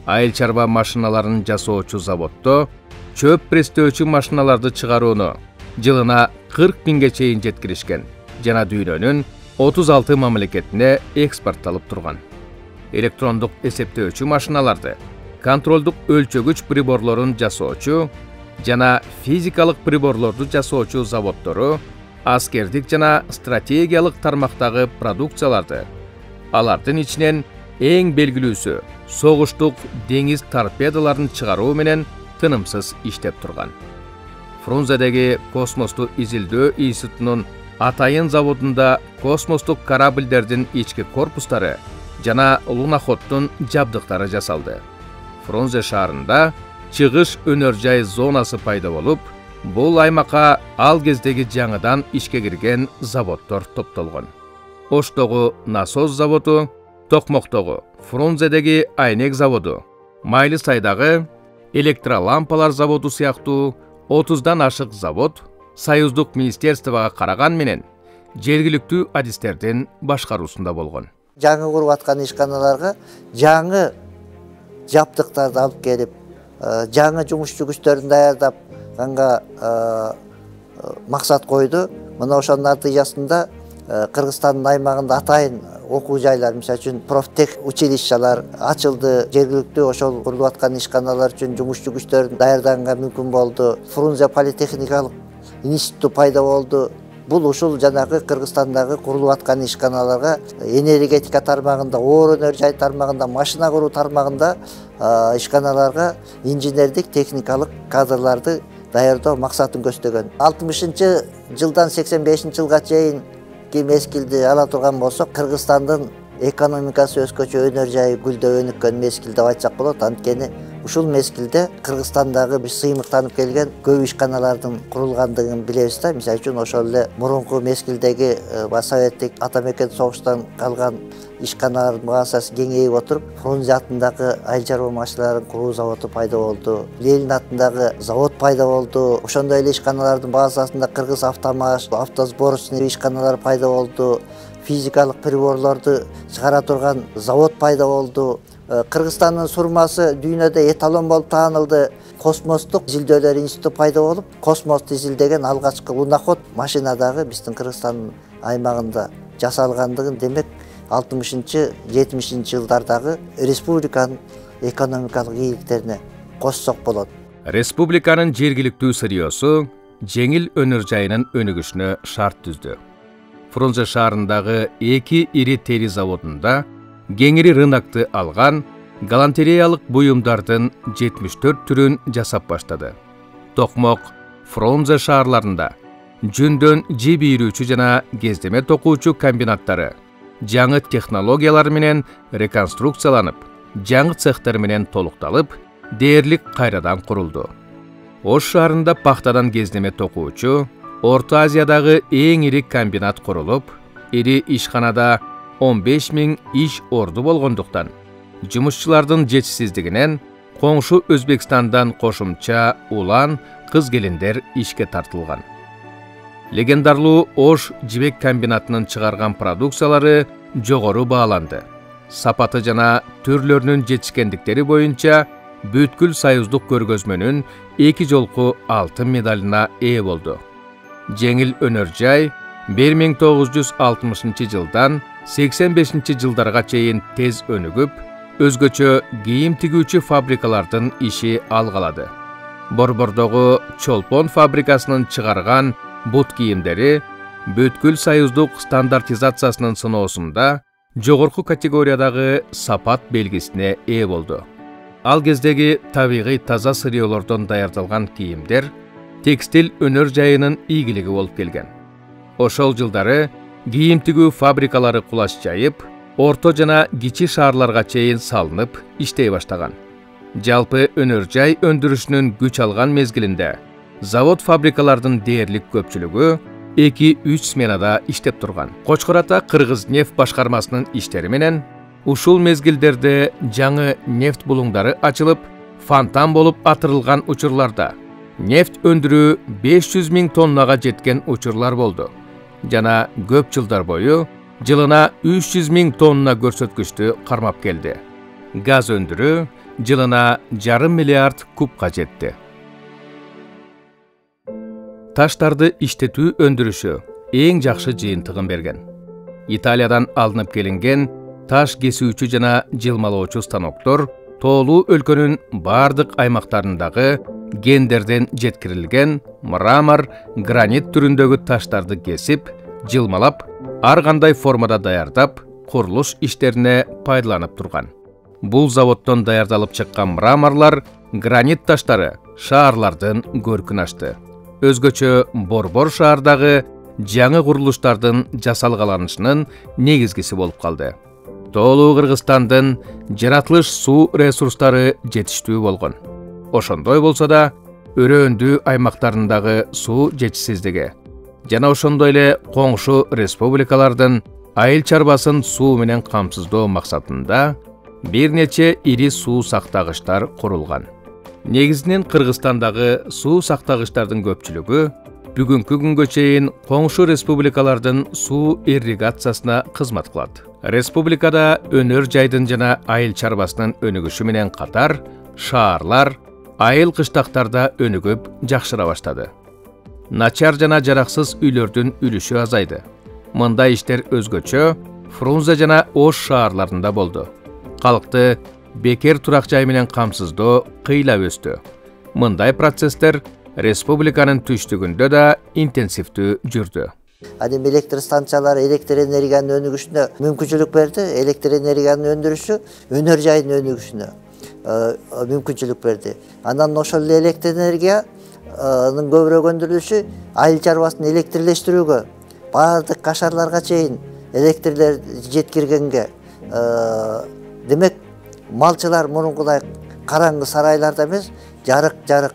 Айыл чарба машиналарын жасоочу заводдо чөп престөөчү машиналарды чыгарууну жылына 40 000-ге чейин жеткиришкен жана дүйнөнүн 36 мамлекетине экспортталып турган. Электрондук эсептөөчү машиналарды, контролдук өлчөгүч приборлорун жасоочу жана физикалык приборлорду жасоочу заводдору аскердик жана стратегиялык тармактагы продукцияларды, алардын ичинен эң белгилүүсү согуштук деңиз торпедаларын чыгаруу менен тынымсыз иштеп турган. Фрунзедеги космосту изилдөө институтунун Атайын заводунда космостук корабльдердин ички корпустары жана луноходдун жабдыктары жасалды. Фрунзе шаарында чыгыш өнөр-жай зонасы пайда болуп, бул аймакка ал кездеги жаңыдан ишке кирген заводдор топтолгон. Оштогу насос заводу, Токмоктогу Фрунзедеги айнек заводу, Майлы Сайдагы электролампалар заводу сыяктуу 30дан ашык завод Союздук министерствага караган менен жергиликтүү адистердин башкаруусунда болгон. Жаңы куруп аткан ишканаларга жаңы жабдыктарды алып келип, жаңы жумушчу күчтөрүн даярдапганга максат койду. Мына ошонун натыйжасында Кыргызстандын аймагында атайын окуу жайлар, мисалы үчүн профтех училищалар ачылды. Жергиликтүү ошол курулуп аткан ишканалар үчүн жумушчу күчтөрүн даярдаганга мүмкүн болду. Фрунзе политехникалык институту пайда болду. Бул ушул жанагы Кыргызстандагы курулуп аткан ишканаларга энергетика тармагында, оор өнөр-жай тармагында, машина куруу тармагында ишканаларга инженердик техникалык кадрларды даярдоо максатын көздөгөн. 60-жылдан 85-жылга чейинки мезгилди ала турган болсок, Кыргызстандын экономикасы өскөчө өнөр-жайы гүлдөп өнүккөн мезгил деп айтсак болот. Анткени ушул мезгилде Кыргызстандагы биз сыймыктанып келген көп ишканалардын курулгандыгын билебиз да. Мисалы үчүн ошол эле мурунку мезгилдеги советтик атамекен согуштан калган ишканалардын баасасы кеңейип отуруп, Фрунзе атындагы айыл чарба машиналарын куруу заводу пайда болду. Ленин атындагы завод пайда болду. Ошондой эле ишканалардын баасасында Кыргыз автомаш, автосборочный ишканалар пайда болду. Физикалык приборлорду чыгара турган завод пайда болду. Кыргызстандын сурмасы дүйнөдө эталон болуп таанылды. Космостук изилдөөлөр институту пайда болуп, космосту изилдеген алгачкы луноход машина дагы биздин Кыргызстандын аймагында жасалгандыгын, демек 60-70 жылдардагы республиканын экономикалык ийгиликтерине коссок болот. Республиканын жергиликтүү сырьёсу жеңил өнөр-жайынын өнүгүшүнө шарт түздү. Фрунзе шаарындагы 2 ири тери заводунда кеңири рынокты алган галантереялык буюмдардын 74 түрүн жасап баштады. Токмок, Фрунзе шаарларында жүндөн жип ийрүүчү жана кездеме токуучу комбинаттары жаңы технологиялар менен реконструкцияланып, жаңы цехтер менен толукталып, дээрлик кайрадан курулду. Ош шаарында пахтадан кездеме токуучу Орто Азиядагы эң ири комбинат курулуп, ири ишканада 15 000 иш орду болгондуктан, жумушчулардын жетишсиздигинен коңшу Өзбекстандан кошумча улан кыз-келиндер ишке тартылган. Легендарлуу Ош жибек комбинатынын чыгарган продукциялары жогору бааланды. Сапаты жана түрлөрүнүн жетишкендиктери боюнча бүткүл союздук көргөзмөнүн 2 жолку алтын медалына ээ болду. Жеңил өнөр жай 1960 жылдан 85 жылдарга чейин тез өнүгүп, өзгөчө кийим тигүүчү фабрикалардын иши алгалады. Борбордогу чолпон фабрикасынын чыгарган бут кийимдери бүткүл союздук стандартизациясынын сыноосунда жогорку категориядагы сапат белгисине ээ болду. Ал кездеги табигый таза сырьёолордон даярдалган кийимдер текстил өнөр жайынын ийгилиги болуп келген. Ошол жылдары кийим тигүү фабрикалары кулаш жайып, орто жана кичи шаарларга чейин салынып иштей баштаган. Жалпы өнөр жай өндүрүшүнүн күч алган мезгилинде завод фабрикалардын дээрлик көпчүлүгү 2-3 сменада иштеп турган. Кочкор ата Кыргыз нефт башкармасынын иштери менен ушул мезгилдерде жаңы нефт булуңдары ачылып, фонтан болуп атырылган учурларда нефт өндүрүү 500 000 тоннага жеткен учурлар болду. Жана көп жылдар бою жылына 300 000 тонна көрсөткүчтү кармап келди. Газ өндүрүү жылына 1,5 миллиард кубка жетти. Таштарды иштетүү өндүрүшү эң жакшы жыйынтыгын берген. Италиядан алынып келинген таш кесүүчү жана жылмалоочу станоктор тоолуу өлкөнүн бардык аймактарындагы гендерден жеткирилген мрамор, гранит түрүндөгү таштарды кесип, жылмалап, ар кандай формада даярдап, курулуш иштерине пайдаланып турган. Бул заводдон даярдалып чыккан мраморлар, гранит таштары шаарлардын көркүн ачты. Өзгөчө Борбор шаардагы жаңы курулуштардын жасалгаланышынын негизгиси болуп калды. Тоолуу Кыргызстандын жаратылыш суу ресурстары жетиштүү болгон. Ошондой болсо да, өрөөндүү аймактарындагы суу жетишсиздиги жана ошондой эле коңшу республикалардын айыл чарбасын суу менен камсыздоо максатында бир нече ири суу сактагычтар курулган. Негизинен Кыргызстандагы суу сактагычтардын көпчүлүгү бүгүнкү күнгө чейин коңшу республикалардын суу ирригациясына кызмат кылат. Республикада өнөр жайдын жана айыл чарбасынын өнүгүшү менен катар шаарлар, айыл кыштактарда өнүгүп жакшыра баштады. Начар жана жараксыз үйлөрдүн үлүшү азайды. Мындай иштер өзгөчө Фрунзе жана Ош шаарларында болду. Калкты бекер турак жай менен камсыздоо кыйла өстү. Мындай процесстер республиканын түштүгүндө да интенсивдүү жүрдү. Адим электр станциялары электр энергиянын өнүгүшүнө мүмкүнчүлүк берди. Электр энергиянын өндүрүшү өнөр жайынын өнүгүшүнө мүмкүнчүлүк берди. Анан ошол эле электр энергиянын көбүрөөк өндүрүлүшү айыл чарбасын электрлештирүүгө, баардык кашарларга чейин электрлер жеткиргенге, демек малчылар мурункудай караңгы сарайларда эмес, жарык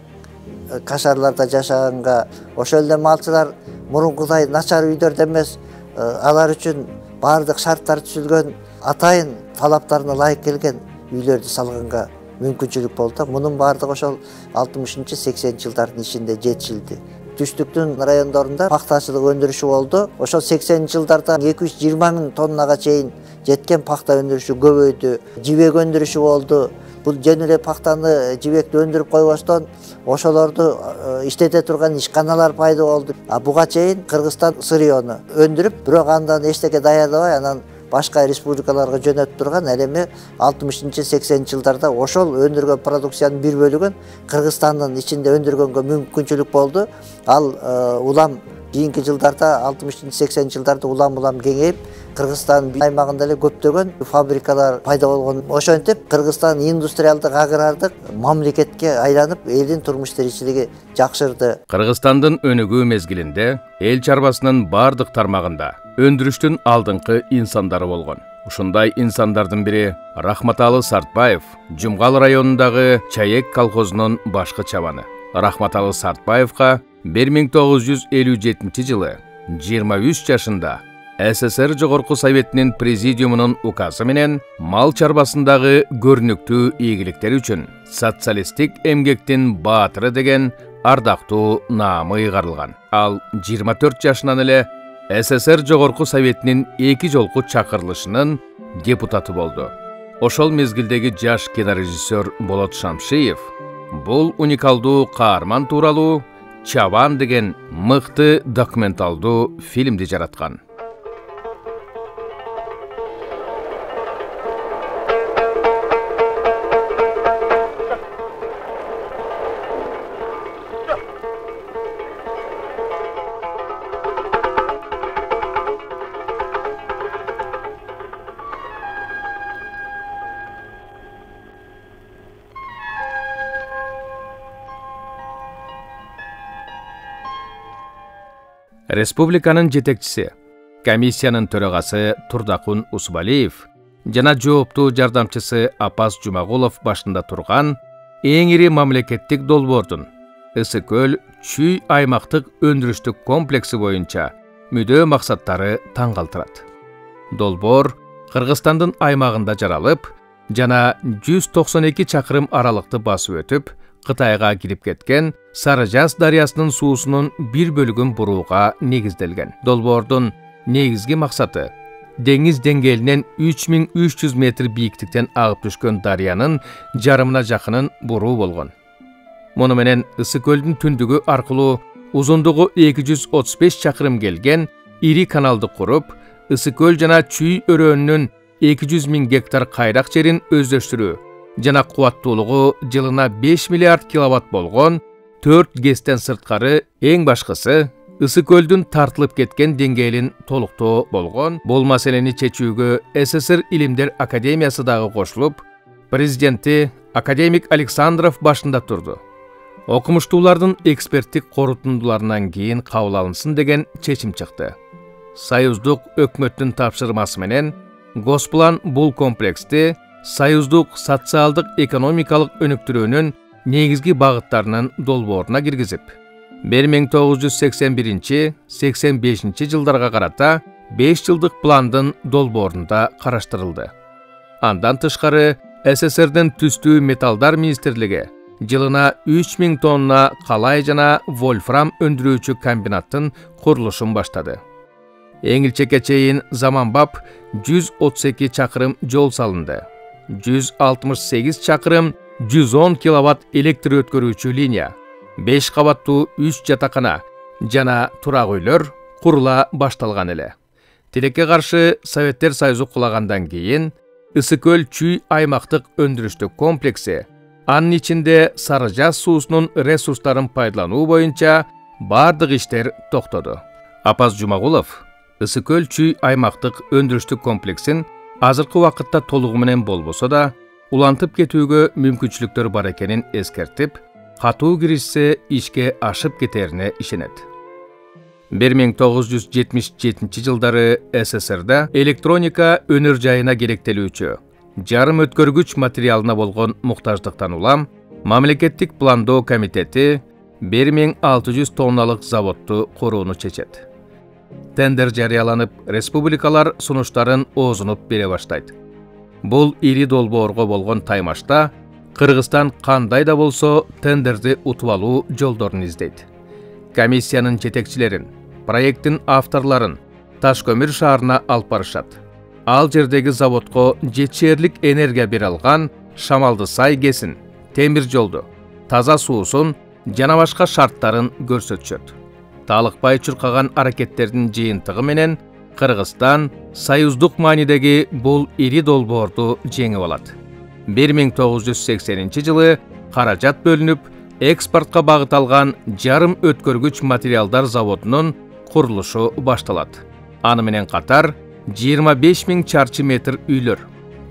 кашарларда жашаганга, ошол эле малчылар мурункудай начар үйдөрдө эмес, алар үчүн баардык шарттар түзүлгөн, атайын талаптарына ылайык келген үйлөрдү салганга мүмкүнчүлүк болду. Мунун баардыгы ошол 60-80 жылдардын ичинде жетишилди. Түштүктүн райондорунда пахтачылык өндүрүшү болду. Ошол 80 жылдарда 220 000 тоннага чейин жеткен пахта өндүрүшү көбөйдү. Жибек өндүрүшү болду. Бул жөн эле пахтаны, жибекти өндүрүп койбостон ошолорду иштете турган ишканалар пайда болду. Буга чейин Кыргызстан сырьёну өндүрүп, бирок андан эчтеке даярдабай, анан башка республикаларга жөнөтүп турган. Ал эми 60-80 жылдарда ошол өндүргөн продукциянын бир бөлүгүн Кыргызстандын ичинде өндүргөнгө мүмкүнчүлүк болду. Ал улам кийинки жылдарда 60-80 жылдарда улам кеңейип, Кыргызстан аймагында эле көптөгөн фабрикалар пайда болгон. Ошентип Кыргызстан индустриалдык агрардык мамлекетке айланып, элдин турмуш тиричилиги жакшырды. Кыргызстандын өнүгүү мезгилинде эл чарбасынын бардык тармагында өндүрүштүн алдыңкы инсандары болгон. Ушундай инсандардын бири Рахматалы Сартбаев, Жумгал районундагы Чаек колхозунун башкы чабаны. Рахматалы Сартбаевга 1957 жылы 23 жашында СССР Жогорку Советинин президиумунун указы менен мал чарбасындагы көрүнүктүү ийгиликтери үчүн социалисттик эмгектин баатыры деген ардактуу наамы ыйгарылган. Ал 24 жашынан эле СССР Жогорку Советинин 2 жолку чакырылышынын депутаты болду. ошол мезгилдеги жаш кинорежиссер Болот Шамшиев бул уникалдуу каарман тууралуу «Чабан» деген мыкты документалдуу фильмди жараткан. Республиканын жетекчиси, комиссиянын төрагасы Турдакун Усбалиев жана жооптуу жардамчысы Апас Жумагулов башында турган эң ири мамлекеттик долбоордун Ысык көл чүй аймактык өндүрүштүк комплекси боюнча мүдөө максаттары таң калтырат. Долбоор Кыргызстандын аймагында жаралып, жана 192 чакырым аралыкты басып өтүп, Кытайга кирип кеткен Сарыжас дарыясынын суусунун бир бөлүгүн бурууга негизделген. Долбоордун негизги максаты деңиз деңгээлинен 3300 метр бийиктиктен агып түшкөн дарыянын жарымына жакынын буруу болгон. Муну менен Ысык көлдүн түндүгү аркылуу узундугу 235 чакырым келген ири каналды куруп, Ысык көл жана чүй өрөөнүнүн 200 000 гектар кайрак жерин өздөштүрүү жана кубаттуулугу жылына 5 миллиард киловатт болгон 4 ГЭСтен сырткары эң башкысы Ысык көлдүн тартылып кеткен деңгээлин толуктоо болгон. Бул маселени чечүүгө СССР Илимдер Академиясы дагы кошулуп, президенти академик Александров башында турду. Окумуштуулардын эксперттик корутундуларынан кийин кабыл алынсын деген чечим чыкты. Союздук өкмөттүн тапшырмасы менен Госплан бул комплексти союздук социалдык экономикалык өнүктүрүүнүн негизги багыттарынын долбооруна киргизип, 1981-85 жылдарга карата 5 жылдык пландын долбоорунда караштырылды. Андан тышкары СССРдин түстүү металлдар министрлиги жылына 3000 тонна калай жана вольфрам өндүрүүчү комбинаттын курулушун баштады. Эңилчекке чейин заманбап 132 чакырым жол салынды. 168 чакырым 110 киловатт электр өткөрүүчү линия, 5 кабаттуу 3 жатакана жана турак үйлөр курула башталган эле. Тилекке каршы Советтер Союзу кулагандан кийин Ысык көл чүй аймактык өндүрүштүк комплекси анын ичинде Сарыжас суусунун ресурстарын пайдалануу боюнча бардык иштер токтоду. Апас Жумагулов Ысык көл чүй аймактык өндүрүштүк комплексин азыркы убакытта толугу менен болбосо да, улантып кетүүгө мүмкүнчүлүктөр бар экенин эскертип, катуу киришсе ишке ашып кетерине ишенет. 1977 жылдары СССРда электроника өнөр жайына керектелүүчү жарым өткөргүч материалына болгон муктаждыктан улам мамлекеттик пландоо комитети 1600 тонналык заводду курууну чечет. Тендер жарыяланып, республикалар сунуштарын оозунуп бере баштайт. Бул ири долбоорго болгон таймашта Кыргызстан кандай да болсо тендерди утуп алуу жолдорун издейт. Комиссиянын жетекчилерин, проекттин авторлорун Таш көмүр шаарына алып барышат. Ал жердеги заводко жетишээрлик энергия бере алган Шамалды Сай ГЭСин, темир жолду, таза суусун жана башка шарттарын көрсөтүшөт. Талыкпай чуркаган аракеттердин жыйынтыгы менен Кыргызстан союздук маанидеги бул ири долбоорду жеңип алат. 1980 жылы каражат бөлүнүп, экспортко багыт алган жарым өткөргүч материалдар заводунун курулушу башталат. Аны менен катар 25 000 чарчы метр үйлөр,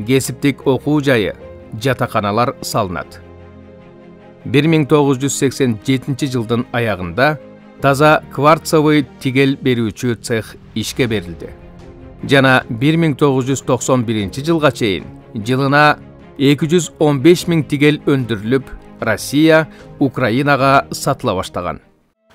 кесиптик окуу жайы, жатаканалар салынат. 1987 жылдын аягында таза кварцовый тигел берүүчү цех ишке берилди. Жана 1991 жылга чейин жылына 215 000 тигел өндүрүлүп, Россия, Украинага сатыла баштаган.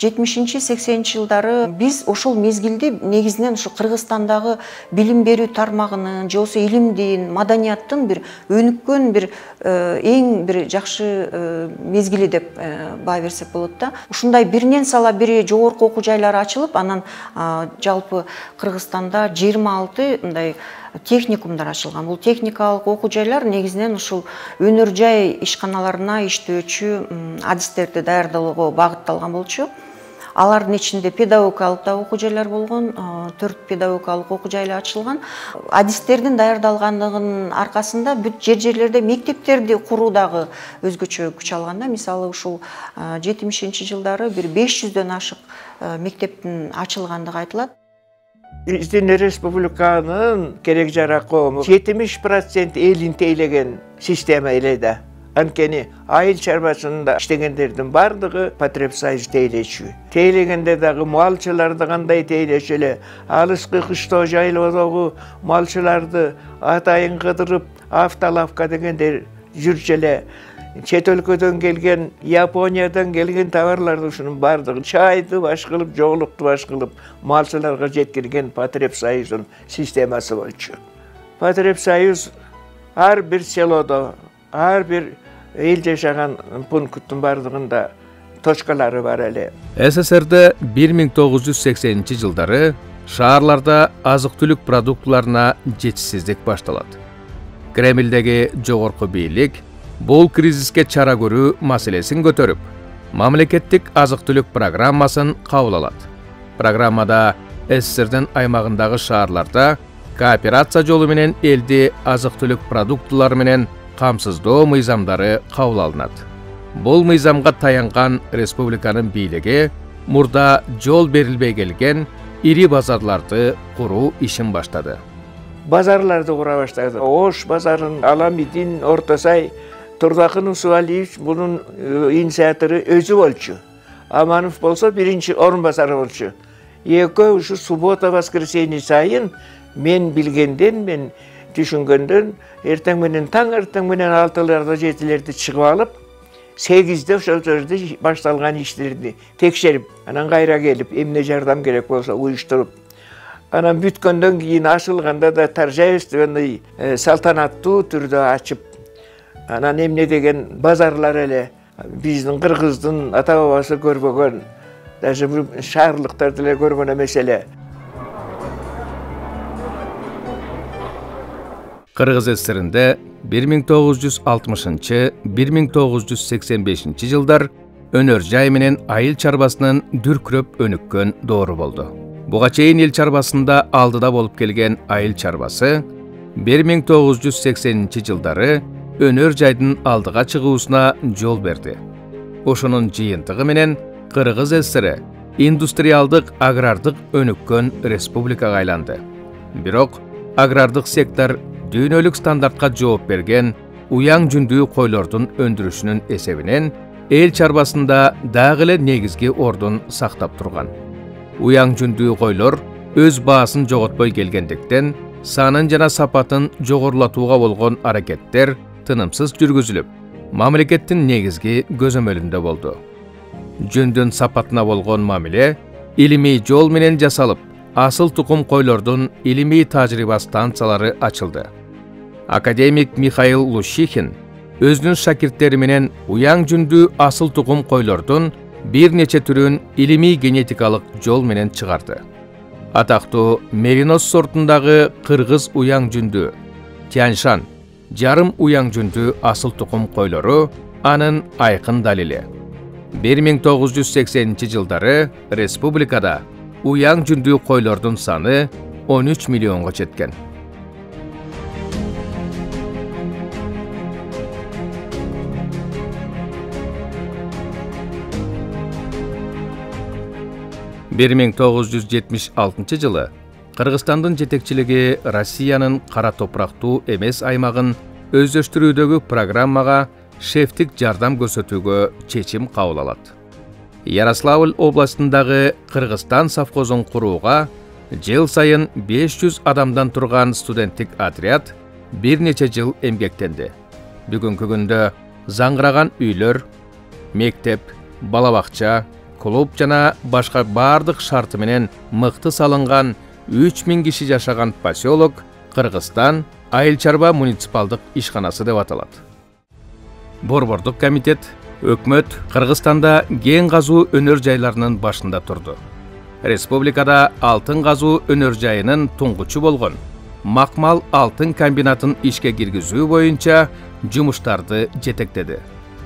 70-80 жылдары биз ошол мезгилде негизинен ушу Кыргызстандагы билим берүү тармагынын, же болбосо илимдин, маданияттын бир өнүккөн бир эң бир жакшы мезгили деп баа берсек болот да. Ушундай биринен сала бири жогорку окуу жайлары ачылып, анан жалпы Кыргызстанда 26 мындай техникумдар ачылган. Бул техникалык окуу жайлар негизинен ушул өнөр жай ишканаларына иштөөчү адистерди даярдоого багытталган болчу. Алардын ичинде педагогикалык да окуу жайлар болгон, 4 педагогикалык окуу жайлар ачылган. Адистердин даярдалгандыгынын аркасында бүт жерлерде мектептерди куруу дагы өзгөчө күч алганда. Мисалы ушул 70-жылдары бир 500дөн ашык мектептин ачылгандыгы айтылат. Биздин республиканын керек жарак коому 70% элин тейлеген система эледе. Анткени айыл чарбасында иштегендердин бардыгы потребсоюз тейлечү. Тейлегенде дагы малчыларды кандай тейлечү эле, алыскы кыштоо жайлоодогу малчыларды атайын кыдырып, автолавка дегендер жүрчү эле. Чет өлкөдөн келген, Япониядан келген товарларды ушунун бардыгы чайды баш кылып, жоолукту баш кылып, малчыларга жеткирген потребсоюздун системасы болчу. Потребсоюз ар бир селодо, ар бир эл жашаган пункттун бардыгында точкалары бар эле. СССРде 1980-жылдары шаарларда азык-түлүк продуктуларына жетишсиздик башталат. Кремлдеги жогорку бийлик бул кризиске чара көрүү маселесин көтөрүп, мамлекеттик азык-түлүк программасын кабыл алат. Программада СССРдин аймагындагы шаарларда кооперация жолу менен элди азык-түлүк продуктулары менен камсыздоо мыйзамдары кабыл алынат. Бул мыйзамга таянган республиканын бийлиги мурда жол берилбей келген ири базарларды куруу ишин баштады. Базарларды кура баштады. Ош базарын, Аламидин, Ортосай, Турдакын Усуалиевич bunun инициатору өзү болчу. Аманов болсо биринчи орун басары болчу. Экөө ушу суббота воскресенье сайын мен билгенден, мен түшүнгөндөн эртең менен таң эртең менен 6-ларда 7-лерде чыгып алып, 8-де ошол жерде башталган иштерди текшерип, анан кайра келип, эмне жардам керек болсо уюштуруп, анан бүткөндөн кийин ашылганда да торжественный салтанаттуу түрдө ачып, анан эмне деген базарлар эле биздин кыргыздын ата бабасы көрбөгөн, даже шаарлыктар деле көргөн эмес эле. Кыргыз СССРинде 1960-1985 жылдар өнөр жай менен айыл чарбасынын дүркүрөп өнүккөн доору болду. Буга чейин эл чарбасында алдыда болуп келген айыл чарбасы 1980 жылдары өнөр жайдын алдыга чыгуусуна жол берди. Ошонун жыйынтыгы менен Кыргыз СССР индустриалдык агрардык өнүккөн республикага айланды. Бирок агрардык сектор дүйнөлүк стандартка жооп берген уяң жүндүү койлордун өндүрүшүнүн эсебинен эл чарбасында дагы эле негизги ордун сактап турган. Уяң жүндүү койлор өз баасын жоготпой келгендиктен санын жана сапатын жогорулатууга болгон аракеттер тынымсыз жүргүзүлүп, мамлекеттин негизги көзөмөлүндө болду. Жүндүн сапатына болгон мамиле илимий жол менен жасалып, асыл тукум койлордун илимий тажрыйба станциялары ачылды. Академик Михаил Лущихин өзүнүн шакирттери менен уяң жүндүү асыл тукум койлордун бир нече түрүн илимий генетикалык жол менен чыгарды. Атактуу Меринос сортундагы кыргыз уяң жүндүү, Тяньшан, жарым уяң жүндүү асыл тукум койлору анын айкын далили. 1980 жылдары республикада уяң жүндүү койлордун саны 13 миллионго жеткен. Бир 1976 жылы Кыргызстандын жетекчилиги Россиянын кара топурактуу эмес аймагын өздөштүрүүдөгү программага шефтик жардам көрсөтүүгө чечим кабыл алат. Ярославль областындагы Кыргызстан совхозун курууга жыл сайын 500 адамдан турган студенттик отряд бир нече жыл эмгектенди. Бүгүнкү күндө заңгыраган үйлөр, мектеп, бала бакча, клуб жана башка бардык шарты менен мыкты салынган 3000 киши жашаган поселок Кыргызстан айыл чарба муниципалдык ишканасы деп аталат. Борбордук комитет өкмөт Кыргызстанда кен казуу өнөр жайларынын башында турду. Республикада алтын казуу өнөр жайынын туңгучу болгон макмал алтын комбинатын ишке киргизүү боюнча жумуштарды жетектеди.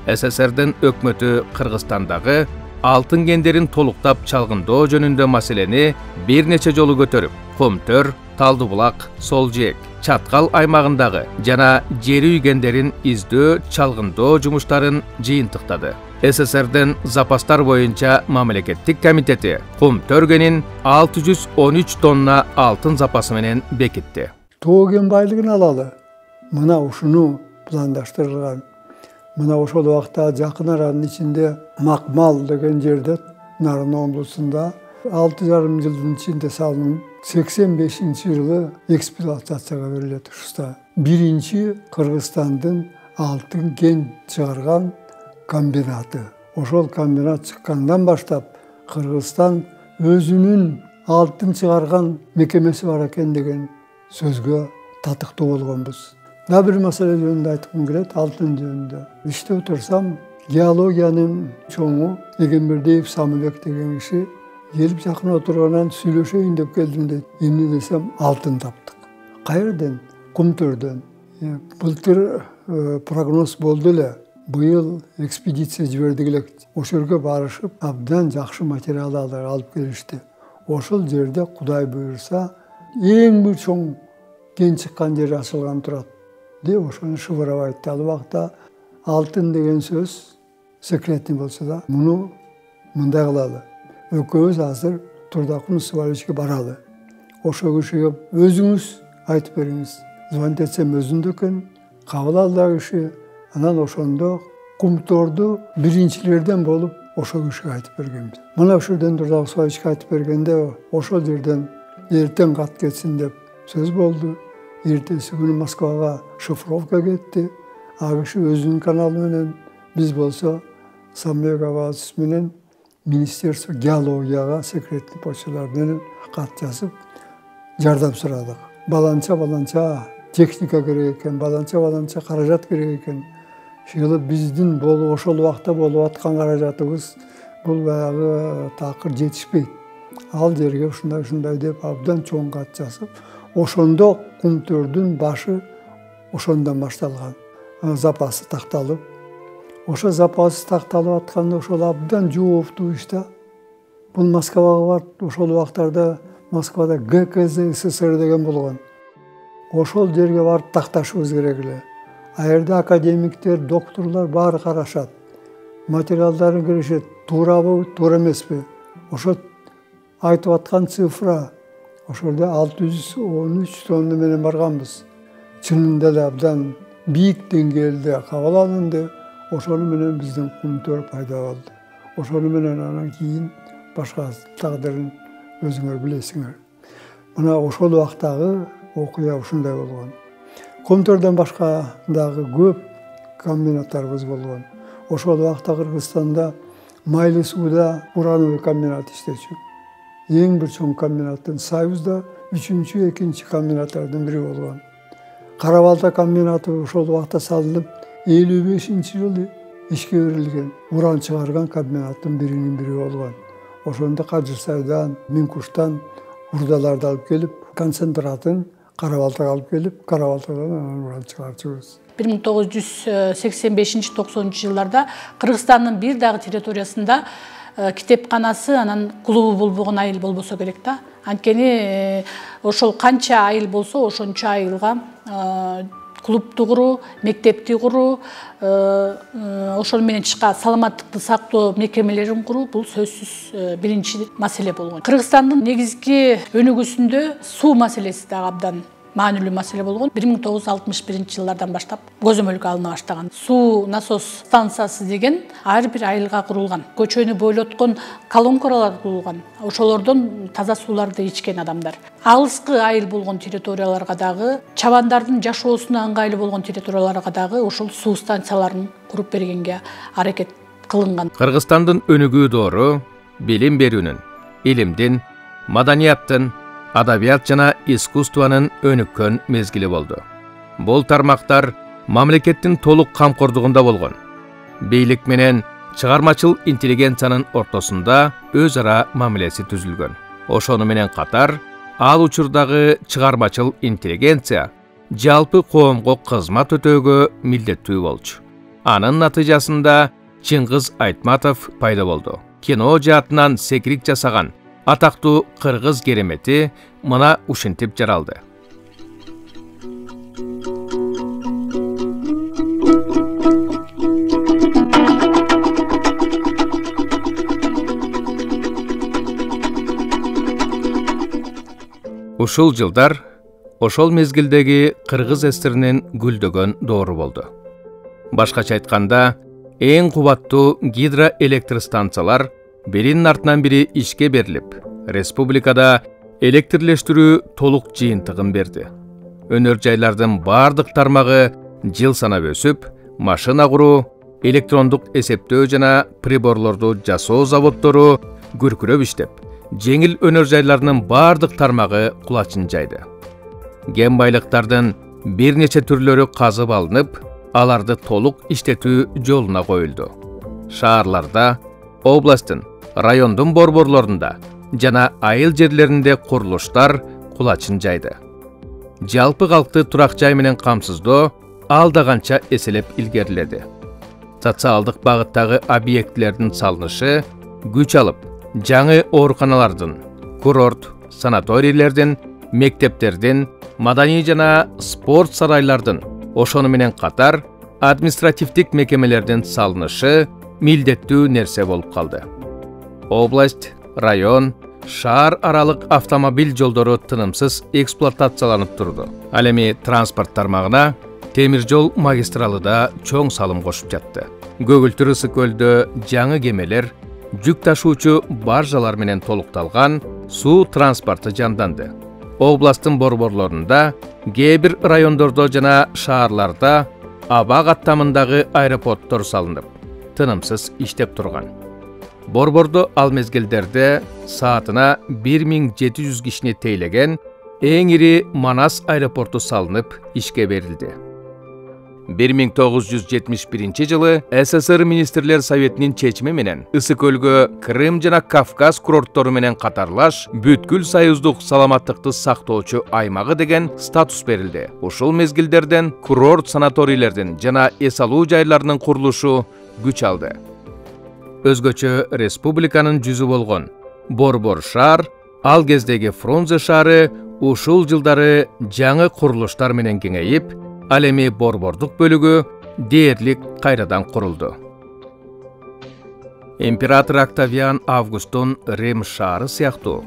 СССРдин өкмөтү Кыргызстандагы алтын кендерин толуктап чалгындоо жөнүндө маселени бир нече жолу көтөрүп, Комтөр, Талдыбулак, Солжек, Чаткал аймагындагы жана жер үй кендерин издөө, чалгындоо жумуштарын жыйынтыктады. СССРдин запастар боюнча мамлекеттик комитети Комтөр кенин 613 тонна алтын запасы менен бекитти. Тоо кен байлыгын алалы. Мына ушуну пландаштырылган. Мына ошол убакта жакын аранын ичинде Макмал деген жерде Нарын облусунда 6,5 жылдын ичинде салынып, 85-жылы эксплуатацияга берилет ушуста. Биринчи Кыргызстандын алтын кен чыгарган комбинаты. Ошол комбинат чыккандан баштап Кыргызстан өзүнүн алтын чыгарган мекемеси бар экен деген сөзгө татыктуу болгонбуз. Да бир маселе жөнүндө айткым келет, алтын жөнүндө. Иштеп турсам, геологиянын чоңу Эгембердиев Самылбек деген киши келип жакын отургандан сүйлөшөйүн деп келдим дейт. Эмне десем, алтын таптык. Кайерден? Комтөрдөн. Былтыр прогноз болду эле. Быйыл экспедиция жибердик эле. Ошол жерге барышып, абдан жакшы материалдар алып келишти. Ошол жерде Кудай буйрса, эң бир чоң кен чыккан жер ачылган турат. Деп ошону шыбырап айтты. Ал убакта алтын деген сөз секретный болсо да, муну мындай кылалы. Экөөбүз азыр Турдакун Сыбалычке баралы. Ошол кишиге өзүңүз айтып бериңиз. Звонить этсем өзүндө экен, кабыл алды киши. Анан ошондо Комторду биринчилерден болуп ошол кишиге айтып бергенбиз. Мына ошол жерден Турдакун Сыбалычке айтып бергенде ошол жерден эртең кат кетсин деп сөз болду. Эртеси күнү Москвага шифровка кетти. Ал киши өзүнүн каналы менен, биз болсо Самбек Абазов менен Министерство геологияга секретный почталар менен кат жазып жардам сурадык. Баланча техника керек экен, баланча каражат керек экен. Шылы биздин ошол убакта болуп аткан каражатыбыз бул баягы такыр жетишпейт. Ал жерге ушундай деп абдан чоң кат жазып, ошондо Комтөрдүн башы ошондон башталган. Запасы такталып, ошо запасы такталып атканда ошол абдан жооптуу иш да. Бул Москвага барып, ошол убактарда Москвада ГКЗ СССР деген болгон. Ошол жерге барып такташыбыз керек эле. А жерде академиктер, докторлор баары карашат. Материалдарын көрүшөт, туурабы, туура эмеспи. Ошо айтып аткан цифра, ошолда 613 тонна менен барганбыз. Чынында да абдан бийик деңгээлде кабыл алынды. Ошону менен биздин Комтөр пайда болду. Ошону менен анан кийин башка тагдырын өзүңөр билесиңер. Мына ошол убактагы окуя ушундай болгон. Комтөрдөн башка дагы көп комбинаттарыбыз болгон. Ошол убакта Кыргызстанда Майлы сууда урановый комбинат иштечү. Эң бир чоң комбинаттын Союзда 3-2 комбинаттардын бири болгон. Карабалта комбинаты ошол убакта салынып, 55-жылы ишке берилген. Уран чыгарган комбинаттын биринин бири болгон. Ошондо Кажырсайдан, Минкуштан урдаларды алып келип, концентратын Карабалтага алып келип, Карабалтадан уран чыгарчубуз. 1985-90 жылдарда Кыргызстандын бир дагы территориясында китепканасы анан клубу болбогон айыл болбосо керек да. Анткени ошол канча айыл болсо, ошончо айылга клубду куруу, мектепти куруу, ошол менен чыкка саламаттыкты сактоо мекемелерин куруу бул сөзсүз биринчи маселе болгон. Кыргызстандын негизги өнүгүүсүндө суу маселеси да абдан маанилүү маселе болгон. 1961 жылдардан баштап көзөмөлгө алына баштаган. Суу насос станциясы деген ар бир айылга курулган. Көчөнү бойлоткон колонкалар курулган. Ошолордон таза сууларды ичкен адамдар. Алыскы айыл болгон территорияларга дагы, чабандардын жашоосуна ыңгайлуу болгон территорияларга дагы ошол суу станцияларын куруп бергенге аракет кылынган. Кыргызстандын өнүгүү доору билим берүүнүн, илимдин, маданияттын, адабият жана искусствонун өнүккөн мезгили болду. Бул тармактар мамлекеттин толук камкордугунда болгон. Бийлик менен чыгармачыл интеллигенциянын ортосунда өз ара мамилеси түзүлгөн. Ошону менен катар ал учурдагы чыгармачыл интеллигенция жалпы коомго кызмат өтөөгө милдеттүү болчу. Анын натыйжасында Чыңгыз Айтматов пайда болду. Кино жаатынан секирик жасаган атактуу кыргыз керемети мына ушинтип жаралды. Ушул жылдар ошол мезгилдеги кыргыз эстеринин гүлдөгөн доору болду. Башкача айтканда, эң кубаттуу гидроэлектростанциялар биринин артынан бири ишке берилип, республикада электрлештирүү толук жыйынтыгын берди. Өнөр жайлардын бардык тармагы жыл санап өсүп, машина куруу, электрондук эсептөө жана приборлорду жасоо заводдору күркүрөп иштеп, жеңил өнөр жайларынын бардык тармагы кулачын жайды. Кен байлыктардын бир нече түрлөрү казып алынып, аларды толук иштетүү жолуна коюлду. Шаарларда, областтын, райондун борборлорунда жана айыл жерлеринде курулуштар кулачын жайды. Жалпы калкты турак жай менен камсыздоо алда канча эселеп илгериледи. Социалдык багыттагы объектилердин салынышы күч алып, жаңы ооруканалардын, курорт, санаторийлердин, мектептердин, маданий жана спорт сарайлардын, ошону менен катар административдик мекемелердин салынышы милдеттүү нерсе болуп калды. Область, район, шаар аралык автомобиль жолдору тынымсыз эксплуатацияланып турду. Ал эми транспорт тармагына темир жол магистралы да чоң салым кошуп жатты. Көгүлтүр ысык көлдө жаңы кемелер, жүк ташуучу баржалар менен толукталган суу транспорты жанданды. Областтын борборлорунда, кээ бир райондордо жана шаарларда аба каттамындагы аэропорттор салынып, тынымсыз иштеп турган. Борбордо ал мезгилдерде саатына 1700 кишини тейлеген эң ири Манас аэропорту салынып ишке берилди. 1971 жылы СССР Министрлер Советинин чечими менен Ысык көлгө Крым жана Кавказ курорттору менен катарлаш бүткүл союздук саламаттыкты сактоочу аймагы деген статус берилди. Ушул мезгилдерден курорт санаторийлердин жана эс алуу жайларынын курулушу күч алды. Өзгөчө республиканын жүзү болгон Борбор шаар, ал кездеги Фрунзе шаары ушул жылдары жаңы курулуштар менен кеңейип, ал эми борбордук бөлүгү дээрлик кайрадан курулду. Император Октавиан Августун Рим шаары сыяктуу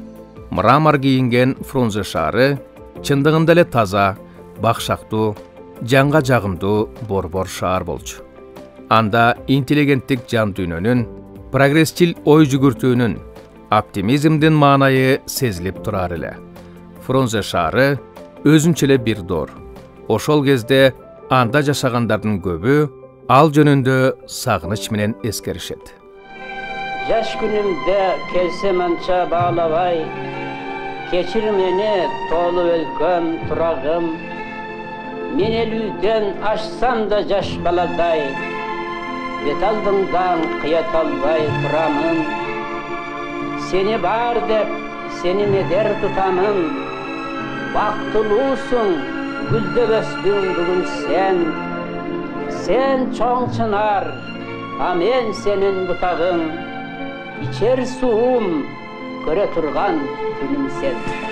мрамор кийинген Фрунзе шаары чындыгында эле таза, бакшактуу, жанга жагымдуу борбор шаар болчу. Анда интеллигенттик жан дүйнөнүн, прогрессчил ой жүгүртүүнүн, оптимизмдин маанайы сезилип турар эле. Фрунзе шаары өзүнчө эле бир доор. Ошол кезде анда жашагандардын көбү ал жөнүндө сагыныч менен эскеришет. Жаш күнүмдө келсем анча баалабай, кечир мени тоолу өлкөм, турагым. Мен элүүдөн ашсам да жаш баладай, бет алдыңдан кыят албай турамын. Сени бар деп, сени медер тутамын. Бактылуусуң, гүлдөп өстүң бүгүн сен. Сен чоң чынар, а мен сенин бутагың. İçer suum, göre turgan günüm sen.